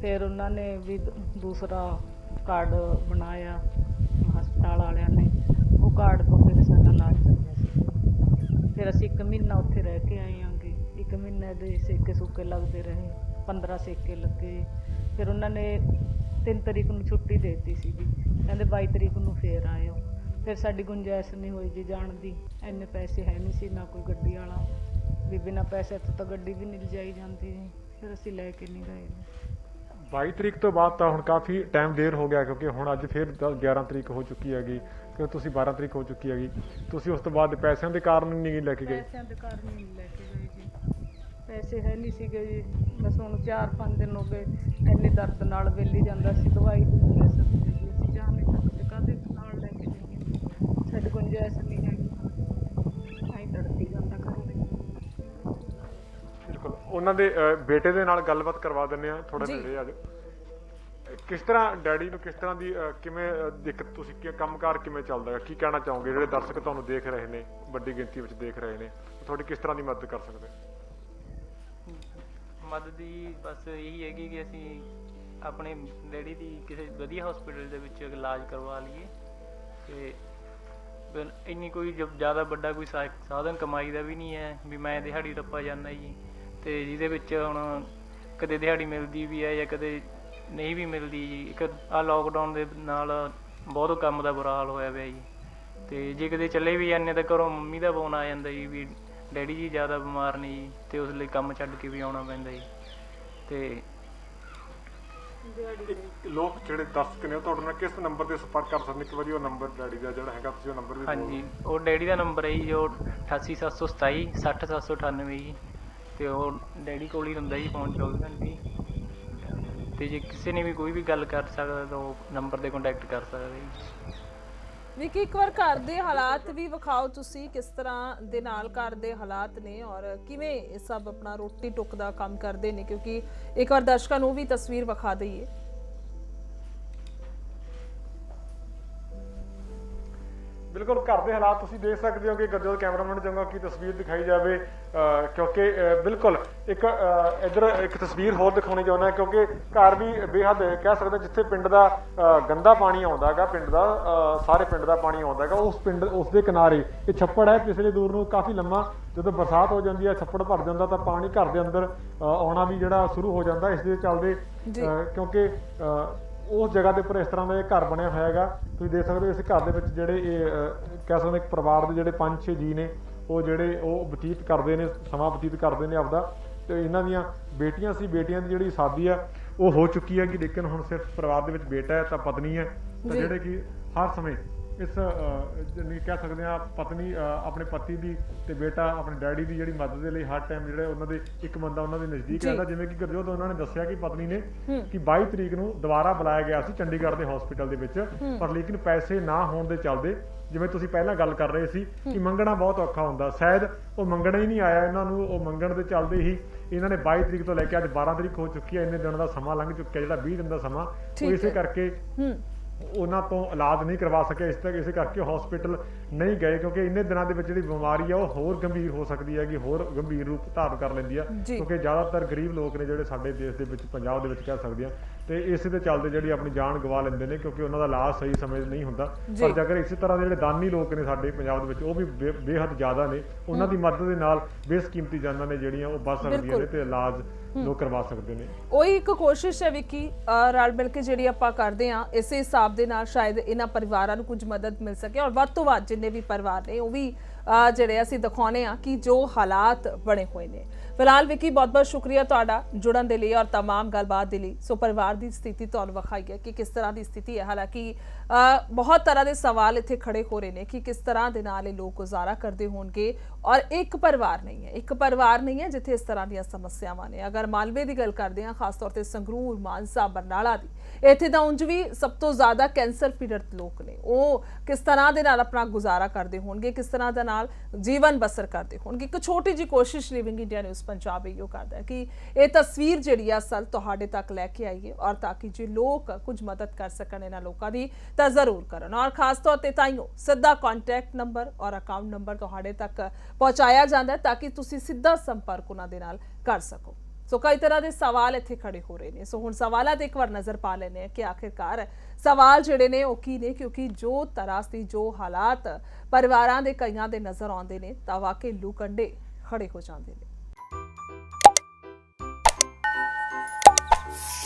ਫਿਰ ਉਹਨਾਂ ਨੇ ਵੀ ਦੂਸਰਾ ਕਾਰਡ ਬਣਾਇਆ ਹਸਪਤਾਲ ਵਾਲਿਆਂ ਨੇ, ਉਹ ਕਾਰਡ ਤੋਂ ਫਿਰ ਸਾਡਾ ਇਲਾਜ ਚੱਲਿਆ ਸੀ। ਫਿਰ ਅਸੀਂ 1 ਮਹੀਨਾ ਉੱਥੇ ਰਹਿ ਕੇ ਆਏ ਆਂਗੇ, 1 ਮਹੀਨੇ ਦੇ ਸੇਕੇ ਸੁੱਕੇ ਲੱਗਦੇ ਰਹੇ, 15 ਸੇਕੇ ਲੱਗੇ। ਫਿਰ ਉਹਨਾਂ ਨੇ 3 ਤਰੀਕ ਨੂੰ ਛੁੱਟੀ ਦੇ ਦਿੱਤੀ ਸੀਗੀ, ਕਹਿੰਦੇ 22 ਤਰੀਕ ਨੂੰ ਫੇਰ ਆਇਓ। ਫਿਰ ਸਾਡੀ ਗੁੰਜਾਇਸ਼ ਨਹੀਂ ਹੋਈ ਜੀ ਜਾਣ ਦੀ, ਇੰਨੇ ਪੈਸੇ ਹੈ ਨਹੀਂ ਸੀ, ਨਾ ਕੋਈ ਗੱਡੀ ਵਾਲਾ, ਵੀ ਬਿਨਾਂ ਪੈਸੇ ਤੋਂ ਤਾਂ ਗੱਡੀ ਵੀ ਨਹੀਂ ਲਿਜਾਈ ਜਾਂਦੀ ਜੀ, ਫਿਰ ਅਸੀਂ ਲੈ ਕੇ ਨਹੀਂ ਗਏ। 22 ਤਰੀਕ ਤੋਂ ਬਾਅਦ ਤਾਂ ਹੁਣ ਕਾਫੀ ਟਾਈਮ ਦੇਰ ਹੋ ਗਿਆ, ਕਿਉਂਕਿ ਹੁਣ ਅੱਜ ਫਿਰ 11 ਤਰੀਕ ਹੋ ਚੁੱਕੀ ਹੈਗੀ, ਕਿਉਂ ਤੁਸੀਂ 12 ਤਰੀਕ ਹੋ ਚੁੱਕੀ ਹੈਗੀ, ਤੁਸੀਂ ਉਸ ਤੋਂ ਬਾਅਦ ਪੈਸਿਆਂ ਦੇ ਕਾਰਨ ਨਹੀਂ ਲੈ ਕੇ ਗਏ? ਪੈਸਿਆਂ ਦੇ ਕਾਰਨ ਨਹੀਂ ਲੈ ਕੇ ਗਏ ਜੀ, ਪੈਸੇ ਹੈ ਨਹੀਂ ਸੀਗੇ ਜੀ, ਬਸ ਹੁਣ 4-5 ਦਿਨ ਹੋ ਗਏ, ਇੰਨੇ ਦਰਦ ਨਾਲ ਵਿਹਲੀ ਜਾਂਦਾ ਸੀ, ਦਵਾਈ ਵੀ ਨਹੀਂ ਲੈ ਸਕਦੇ ਜੀ, ਅਸੀਂ ਜਾ ਨਹੀਂ ਸਕਦੇ, ਕਾਹਦੇ ਨਾਲ ਲੈ ਕੇ ਜਾਈਏ, ਸਾਡੀ ਗੁੰਜਾਇਸ਼ ਨਹੀਂ ਹੈਗੀ, ਆਈ ਤੜਕੀ ਜਾਂਦਾ ਘਰੇ। ਬਿਲਕੁਲ, ਉਹਨਾਂ ਦੇ ਬੇਟੇ ਦੇ ਨਾਲ ਗੱਲਬਾਤ ਕਰਵਾ ਦਿੰਦੇ ਆ, ਥੋੜਾ ਨੇੜੇ ਆ ਜਾਓ। ਕਿਸ ਤਰ੍ਹਾਂ ਡੈਡੀ ਨੂੰ, ਕਿਸ ਤਰ੍ਹਾਂ ਦੀ ਕਿਵੇਂ ਦਿੱਕਤ, ਤੁਸੀਂ ਕੰਮਕਾਰ ਕਿਵੇਂ ਚੱਲਦਾ ਹੈ, ਕੀ ਕਹਿਣਾ ਚਾਹੋਗੇ? ਜਿਹੜੇ ਦਰਸ਼ਕ ਤੁਹਾਨੂੰ ਦੇਖ ਰਹੇ ਨੇ, ਵੱਡੀ ਗਿਣਤੀ ਵਿੱਚ ਦੇਖ ਰਹੇ ਨੇ, ਤੁਹਾਡੀ ਕਿਸ ਤਰ੍ਹਾਂ ਦੀ ਮਦਦ ਕਰ ਸਕਦੇ? ਮਦਦ ਦੀ ਬਸ ਇਹੀ ਹੈਗੀ ਕਿ ਅਸੀਂ ਆਪਣੇ ਡੈਡੀ ਦੀ ਕਿਸੇ ਵਧੀਆ ਹਸਪੀਟਲ ਦੇ ਵਿੱਚ ਇਲਾਜ ਕਰਵਾ ਲਈਏ, ਅਤੇ ਇੰਨੀ ਕੋਈ ਜ਼ਿਆਦਾ ਵੱਡਾ ਕੋਈ ਸਾਧਨ ਕਮਾਈ ਦਾ ਵੀ ਨਹੀਂ ਹੈ ਵੀ ਮੈਂ ਦਿਹਾੜੀ ਟੱਪਾ ਜਾਂਦਾ ਜੀ, ਅਤੇ ਜਿਹਦੇ ਵਿੱਚ ਹੁਣ ਕਦੇ ਦਿਹਾੜੀ ਮਿਲਦੀ ਵੀ ਹੈ ਜਾਂ ਕਦੇ ਨਹੀਂ ਵੀ ਮਿਲਦੀ ਜੀ। ਇੱਕ ਆਹ ਲੋਕਡਾਊਨ ਦੇ ਨਾਲ ਬਹੁਤ ਕੰਮ ਦਾ ਬੁਰਾ ਹਾਲ ਹੋਇਆ ਪਿਆ ਜੀ, ਅਤੇ ਜੇ ਕਦੇ ਚੱਲੇ ਵੀ ਜਾਂਦੇ ਤਾਂ ਘਰੋਂ ਮੰਮੀ ਦਾ ਫੋਨ ਆ ਜਾਂਦਾ ਜੀ ਵੀ ਡੈਡੀ ਜੀ ਜ਼ਿਆਦਾ ਬਿਮਾਰ ਨੇ ਜੀ, ਅਤੇ ਉਸ ਲਈ ਕੰਮ ਛੱਡ ਕੇ ਵੀ ਆਉਣਾ ਪੈਂਦਾ ਜੀ। ਅਤੇ ਲੋਕ ਜਿਹੜੇ ਦਰਸ਼ਕ ਨੇ ਉਹ ਤੁਹਾਡੇ ਨਾਲ ਕਿਸ ਨੰਬਰ 'ਤੇ ਸੰਪਰਕ ਕਰ ਸਕਦੇ? ਇੱਕ ਵਾਰੀ ਉਹ ਨੰਬਰ ਡੈਡੀ ਦਾ ਜਿਹੜਾ ਹੈਗਾ, ਤੁਸੀਂ ਉਹ ਨੰਬਰ ਵੀ ਹਾਂਜੀ, ਉਹ ਡੈਡੀ ਦਾ ਨੰਬਰ ਹੈ ਜੀ, ਜੋ 88 727 60 798 ਜੀ, ਅਤੇ ਉਹ ਡੈਡੀ ਕੋਲ ਹੀ ਹੁੰਦਾ ਜੀ ਫੋਨ 24 ਘੰਟੇ। ਤੇ ਜੇ ਕਿਸੇ ਨੇ ਵੀ ਕੋਈ ਵੀ ਗੱਲ ਕਰ ਸਕਦਾ ਤਾਂ ਉਹ ਨੰਬਰ ਤੇ ਕੰਟੈਕਟ ਕਰ ਸਕਦਾ ਜੀ। ਵਿਕੀ, ਇੱਕ ਵਾਰ ਘਰ ਦੇ ਹਾਲਾਤ ਵੀ ਵਿਖਾਓ ਤੁਸੀਂ, ਕਿਸ ਤਰ੍ਹਾਂ ਦੇ ਨਾਲ ਘਰ ਦੇ ਹਾਲਾਤ ਨੇ ਔਰ ਕਿਵੇਂ ਇਹ ਸਭ ਆਪਣਾ ਰੋਟੀ ਟੁੱਕ ਦਾ ਕੰਮ ਕਰਦੇ ਨੇ, ਕਿਉਂਕਿ ਇੱਕ ਵਾਰ ਦਰਸ਼ਕਾਂ ਨੂੰ ਵੀ ਤਸਵੀਰ ਵਿਖਾ ਦਈਏ। ਬਿਲਕੁਲ ਘਰ ਦੇ ਹਾਲਾਤ ਤੁਸੀਂ ਦੇਖ ਸਕਦੇ ਹੋ ਕਿ ਗੁਰਜੋਤ ਕੈਮਰਾਮੈਨ ਨੂੰ ਚਾਹੁੰਗਾ ਕਿ ਤਸਵੀਰ ਦਿਖਾਈ ਜਾਵੇ, ਕਿਉਂਕਿ ਬਿਲਕੁਲ ਇੱਕ ਇੱਧਰ ਇੱਕ ਤਸਵੀਰ ਹੋਰ ਦਿਖਾਉਣੀ ਚਾਹੁੰਦਾ, ਕਿਉਂਕਿ ਘਰ ਵੀ ਬੇਹੱਦ ਕਹਿ ਸਕਦੇ ਜਿੱਥੇ ਪਿੰਡ ਦਾ ਗੰਦਾ ਪਾਣੀ ਆਉਂਦਾ ਹੈਗਾ, ਪਿੰਡ ਦਾ ਸਾਰੇ ਪਿੰਡ ਦਾ ਪਾਣੀ ਆਉਂਦਾ ਹੈਗਾ, ਉਸ ਦੇ ਕਿਨਾਰੇ ਇਹ ਛੱਪੜ ਹੈ ਪਿਛਲੇ ਦੂਰ ਨੂੰ ਕਾਫੀ ਲੰਮਾ। ਜਦੋਂ ਬਰਸਾਤ ਹੋ ਜਾਂਦੀ ਹੈ ਛੱਪੜ ਭਰ ਜਾਂਦਾ ਤਾਂ ਪਾਣੀ ਘਰ ਦੇ ਅੰਦਰ ਆਉਣਾ ਵੀ ਜਿਹੜਾ ਸ਼ੁਰੂ ਹੋ ਜਾਂਦਾ। ਇਸ ਦੇ ਚੱਲਦੇ ਕਿਉਂਕਿ ਉਸ ਜਗ੍ਹਾ ਦੇ ਉੱਪਰ ਇਸ ਤਰ੍ਹਾਂ ਦਾ ਇਹ ਘਰ ਬਣਿਆ ਹੋਇਆ ਹੈਗਾ। ਤੁਸੀਂ ਦੇਖ ਸਕਦੇ ਹੋ ਇਸ ਘਰ ਦੇ ਵਿੱਚ ਜਿਹੜੇ ਇਹ ਕਹਿ ਸਕਦੇ ਇੱਕ ਪਰਿਵਾਰ ਦੇ ਜਿਹੜੇ 5-6 ਜੀ ਨੇ, ਉਹ ਜਿਹੜੇ ਉਹ ਬਤੀਤ ਕਰਦੇ ਨੇ, ਸਮਾਂ ਬਤੀਤ ਕਰਦੇ ਨੇ ਆਪਦਾ। ਤੇ ਇਹਨਾਂ ਦੀਆਂ ਬੇਟੀਆਂ ਸੀ, ਬੇਟੀਆਂ ਦੀ ਜਿਹੜੀ ਸ਼ਾਦੀ ਆ ਉਹ ਹੋ ਚੁੱਕੀ ਹੈ, ਕਿ ਲੇਕਿਨ ਹੁਣ ਸਿਰਫ ਪਰਿਵਾਰ ਦੇ ਵਿੱਚ ਬੇਟਾ ਹੈ ਤਾਂ ਪਤਨੀ ਹੈ, ਤਾਂ ਜਿਹੜੇ ਕਿ ਹਰ ਸਮੇਂ ਇਸ ਕਹਿ ਸਕਦੇ ਆ ਪਤਨੀ ਆਪਣੇ ਪਤੀ ਦੀ ਤੇ ਬੇਟਾ ਆਪਣੇ ਡੈਡੀ ਦੀ ਜਿਹੜੀ ਮਦਦ ਦੇ ਲਈ ਹਰ ਟਾਈਮ ਜਿਹੜੇ ਉਹਨਾਂ ਦੇ ਇੱਕ ਬੰਦਾ ਉਹਨਾਂ ਦੇ ਨਜ਼ਦੀਕ ਰਹਿੰਦਾ। ਜਿਵੇਂ ਕਿ ਗੁਰਜੋਤ ਉਹਨਾਂ ਨੇ ਦੱਸਿਆ ਕਿ ਪਤਨੀ ਨੇ ਕਿ 22 ਤਰੀਕ ਨੂੰ ਦੁਬਾਰਾ ਬੁਲਾਇਆ ਗਿਆ ਸੀ ਚੰਡੀਗੜ੍ਹ ਦੇ ਹਸਪੀਟਲ ਦੇ ਵਿੱਚ, ਪਰ ਲੇਕਿਨ ਪੈਸੇ ਨਾ ਹੋਣ ਦੇ ਚੱਲਦੇ, ਜਿਵੇਂ ਤੁਸੀਂ ਪਹਿਲਾਂ ਗੱਲ ਕਰ ਰਹੇ ਸੀ ਕਿ ਮੰਗਣਾ ਬਹੁਤ ਔਖਾ ਹੁੰਦਾ, ਸ਼ਾਇਦ ਉਹ ਮੰਗਣਾ ਹੀ ਨਹੀਂ ਆਇਆ ਇਹਨਾਂ ਨੂੰ। ਉਹ ਮੰਗਣ ਦੇ ਚੱਲਦੇ ਹੀ ਇਹਨਾਂ ਨੇ 22 ਤਰੀਕ ਤੋਂ ਲੈ ਕੇ ਅੱਜ 12 ਤਰੀਕ ਹੋ ਚੁੱਕੀ ਹੈ, ਇੰਨੇ ਦਿਨ ਦਾ ਸਮਾਂ ਲੰਘ ਚੁੱਕਿਆ, ਜਿਹੜਾ 20 ਦਿਨ ਦਾ ਸਮਾਂ, ਉਹ ਇਸੇ ਕਰਕੇ ਉਹਨਾਂ ਤੋਂ ਇਲਾਜ ਨਹੀਂ ਕਰਵਾ ਸਕਿਆ। ਇਸੇ ਕਰਕੇ ਹਸਪੀਟਲ ਨਹੀਂ ਗਏ, ਕਿਉਂਕਿ ਇੰਨੇ ਦਿਨਾਂ ਦੇ ਵਿੱਚ ਜਿਹੜੀ ਬਿਮਾਰੀ ਆ ਉਹ ਹੋਰ ਗੰਭੀਰ ਹੋ ਸਕਦੀ ਹੈ, ਕਿ ਹੋਰ ਗੰਭੀਰ ਰੂਪ ਧਾਰਨ ਕਰ ਲੈਂਦੀ ਆ, ਕਿਉਂਕਿ ਜ਼ਿਆਦਾਤਰ ਗਰੀਬ ਲੋਕ ਨੇ ਜਿਹੜੇ ਸਾਡੇ ਦੇਸ਼ ਦੇ ਵਿੱਚ, ਪੰਜਾਬ ਦੇ ਵਿੱਚ ਕਹਿ ਸਕਦੇ ਆ, ਤੇ ਇਸੇ ਦੇ ਚੱਲਦੇ ਜਿਹੜੀ ਆਪਣੀ ਜਾਨ ਗਵਾ ਲੈਂਦੇ ਨੇ, ਕਿਉਂਕਿ ਉਹਨਾਂ ਦਾ ਇਲਾਜ ਸਹੀ ਸਮੇਂ ਨਹੀਂ ਹੁੰਦਾ। ਪਰ ਜੇਕਰ ਇਸੇ ਤਰ੍ਹਾਂ ਦੇ ਜਿਹੜੇ ਦਾਨੀ ਲੋਕ ਨੇ ਸਾਡੇ ਪੰਜਾਬ ਦੇ ਵਿੱਚ, ਉਹ ਵੀ ਬੇਹੱਦ ਜ਼ਿਆਦਾ ਨੇ, ਉਹਨਾਂ ਦੀ ਮਦਦ ਦੇ ਨਾਲ ਬੇਸ਼ਕੀਮਤੀ ਜਾਨਾਂ ਨੇ ਜਿਹੜੀਆਂ ਉਹ ਬਚ ਸਕਦੀਆਂ ਨੇ ਤੇ ਇਲਾਜ ਲੋਕ ਕਰਵਾ ਸਕਦੇ ਨੇ। ਉਹੀ ਇੱਕ ਕੋਸ਼ਿਸ਼ ਹੈ ਵਿਕੀ, ਰਲ ਮਿਲ ਕੇ ਜਿਹੜੀ ਆਪਾਂ ਕਰਦੇ ਆ, ਇਸੇ ਹਿਸਾਬ ਦੇ ਨਾਲ ਸ਼ਾਇਦ ਇਹਨਾਂ ਪਰਿਵਾਰਾਂ ਨੂੰ ਕੁਝ ਮਦਦ ਮਿਲ ਸਕੇ, ਔਰ ਵੱਧ ਤੋਂ ਵੱਧ ਜਿੰਨੇ ਵੀ ਪਰਿਵਾਰ ਨੇ ਉਹ ਵੀ ਜਿਹੜੇ ਅਸੀਂ ਦਿਖਾਉਂਦੇ ਆ ਕਿ ਜੋ ਹਾਲਾਤ ਬਣੇ ਹੋਏ ਨੇ। ਫਿਲਹਾਲ ਵਿਕੀ, ਬਹੁਤ ਬਹੁਤ ਸ਼ੁਕਰੀਆ ਤੁਹਾਡਾ ਜੁੜਨ ਦੇ ਲਈ ਔਰ तमाम ਗੱਲਬਾਤ ਦੇ ਲਈ। ਸੋ ਪਰਿਵਾਰ ਦੀ ਸਥਿਤੀ ਤੁਹਾਨੂੰ ਵਿਖਾਈ ਹੈ ਕਿ ਕਿਸ ਤਰ੍ਹਾਂ ਦੀ ਸਥਿਤੀ ਹੈ। ਹਾਲਾਂਕਿ ਬਹੁਤ ਤਰ੍ਹਾਂ ਦੇ ਸਵਾਲ ਇੱਥੇ ਖੜੇ ਹੋ ਰਹੇ ਨੇ ਕਿ ਕਿਸ ਤਰ੍ਹਾਂ ਦੇ ਨਾਲ ਇਹ ਲੋਕ ਗੁਜ਼ਾਰਾ ਕਰਦੇ ਹੋਣਗੇ, ਔਰ ਇੱਕ ਪਰਿਵਾਰ ਨਹੀਂ ਹੈ ਜਿੱਥੇ ਇਸ ਤਰ੍ਹਾਂ ਦੀਆਂ ਸਮੱਸਿਆਵਾਂ ਨੇ। ਅਗਰ ਮਾਲਵੇ ਦੀ ਗੱਲ ਕਰਦੇ ਹਾਂ, ਖਾਸ ਤੌਰ ਤੇ ਸੰਗਰੂਰ, ਮਾਨਸਾ, ਬਰਨਾਲਾ ਦੀ, ਇੱਥੇ ਤਾਂ ਉਂਝ ਵੀ ਸਭ ਤੋਂ ਜ਼ਿਆਦਾ ਕੈਂਸਰ ਪੀੜਤ ਲੋਕ ਨੇ। ਉਹ ਕਿਸ ਤਰ੍ਹਾਂ ਦੇ ਨਾਲ ਆਪਣਾ ਗੁਜ਼ਾਰਾ ਕਰਦੇ ਹੋਣਗੇ, ਕਿਸ ਤਰ੍ਹਾਂ ਦੇ ਨਾਲ ਜੀਵਨ ਬਸਰ ਕਰਦੇ ਹੋਣਗੇ। ਇੱਕ ਛੋਟੀ ਜਿਹੀ ਕੋਸ਼ਿਸ਼ ਲਿਵਿੰਗ ਇੰਡੀਆ ਨਿਊਜ਼ ਪੰਜਾਬ ਇਹੋ ਕਰਦਾ ਹੈ ਕਿ ਇਹ ਤਸਵੀਰ ਜਿਹੜੀ ਆ ਅਸਲ ਤੁਹਾਡੇ ਤੱਕ ਲੈ ਕੇ ਆਈਏ, ਔਰ ਤਾਂ ਕਿ ਜੇ ਲੋਕ ਕੁਝ ਮਦਦ ਕਰ ਸਕਣ ਇਹਨਾਂ ਲੋਕਾਂ ਦੀ ਤਾਂ ਜ਼ਰੂਰ ਕਰਨ। ਔਰ ਖਾਸ ਤੌਰ ਤੇ ਤਾਈਓ ਸਿੱਧਾ ਕੰਟੈਕਟ ਨੰਬਰ ਔਰ ਅਕਾਊਂਟ ਨੰਬਰ ਤੁਹਾਡੇ ਤੱਕ ਪਹੁੰਚਾਇਆ ਜਾਂਦਾ ਤਾਂ ਕਿ ਤੁਸੀਂ ਸਿੱਧਾ ਸੰਪਰਕ ਉਹਨਾਂ ਦੇ ਨਾਲ ਕਰ ਸਕੋ। ਸੋ ਕਈ ਤਰ੍ਹਾਂ ਦੇ ਸਵਾਲ ਇੱਥੇ ਖੜੇ ਹੋ ਰਹੇ ਨੇ। ਸੋ ਹੁਣ ਸਵਾਲਾਂ ਤੇ ਇੱਕ ਵਾਰ ਨਜ਼ਰ ਪਾ ਲੈਣੇ ਕਿ ਆਖਿਰਕਾਰ ਸਵਾਲ ਜਿਹੜੇ ਨੇ ਉਹ ਕੀ ਨੇ, ਕਿਉਂਕਿ ਜੋ ਤਰਾਸਦੀ ਜੋ ਹਾਲਾਤ ਪਰਿਵਾਰਾਂ ਦੇ ਕਈਆਂ ਦੇ ਨਜ਼ਰ ਆਉਂਦੇ ਨੇ ਤਾਂ ਵਾਕਈ ਲੂ ਕੰਡੇ ਖੜੇ ਹੋ ਜਾਂਦੇ ਨੇ।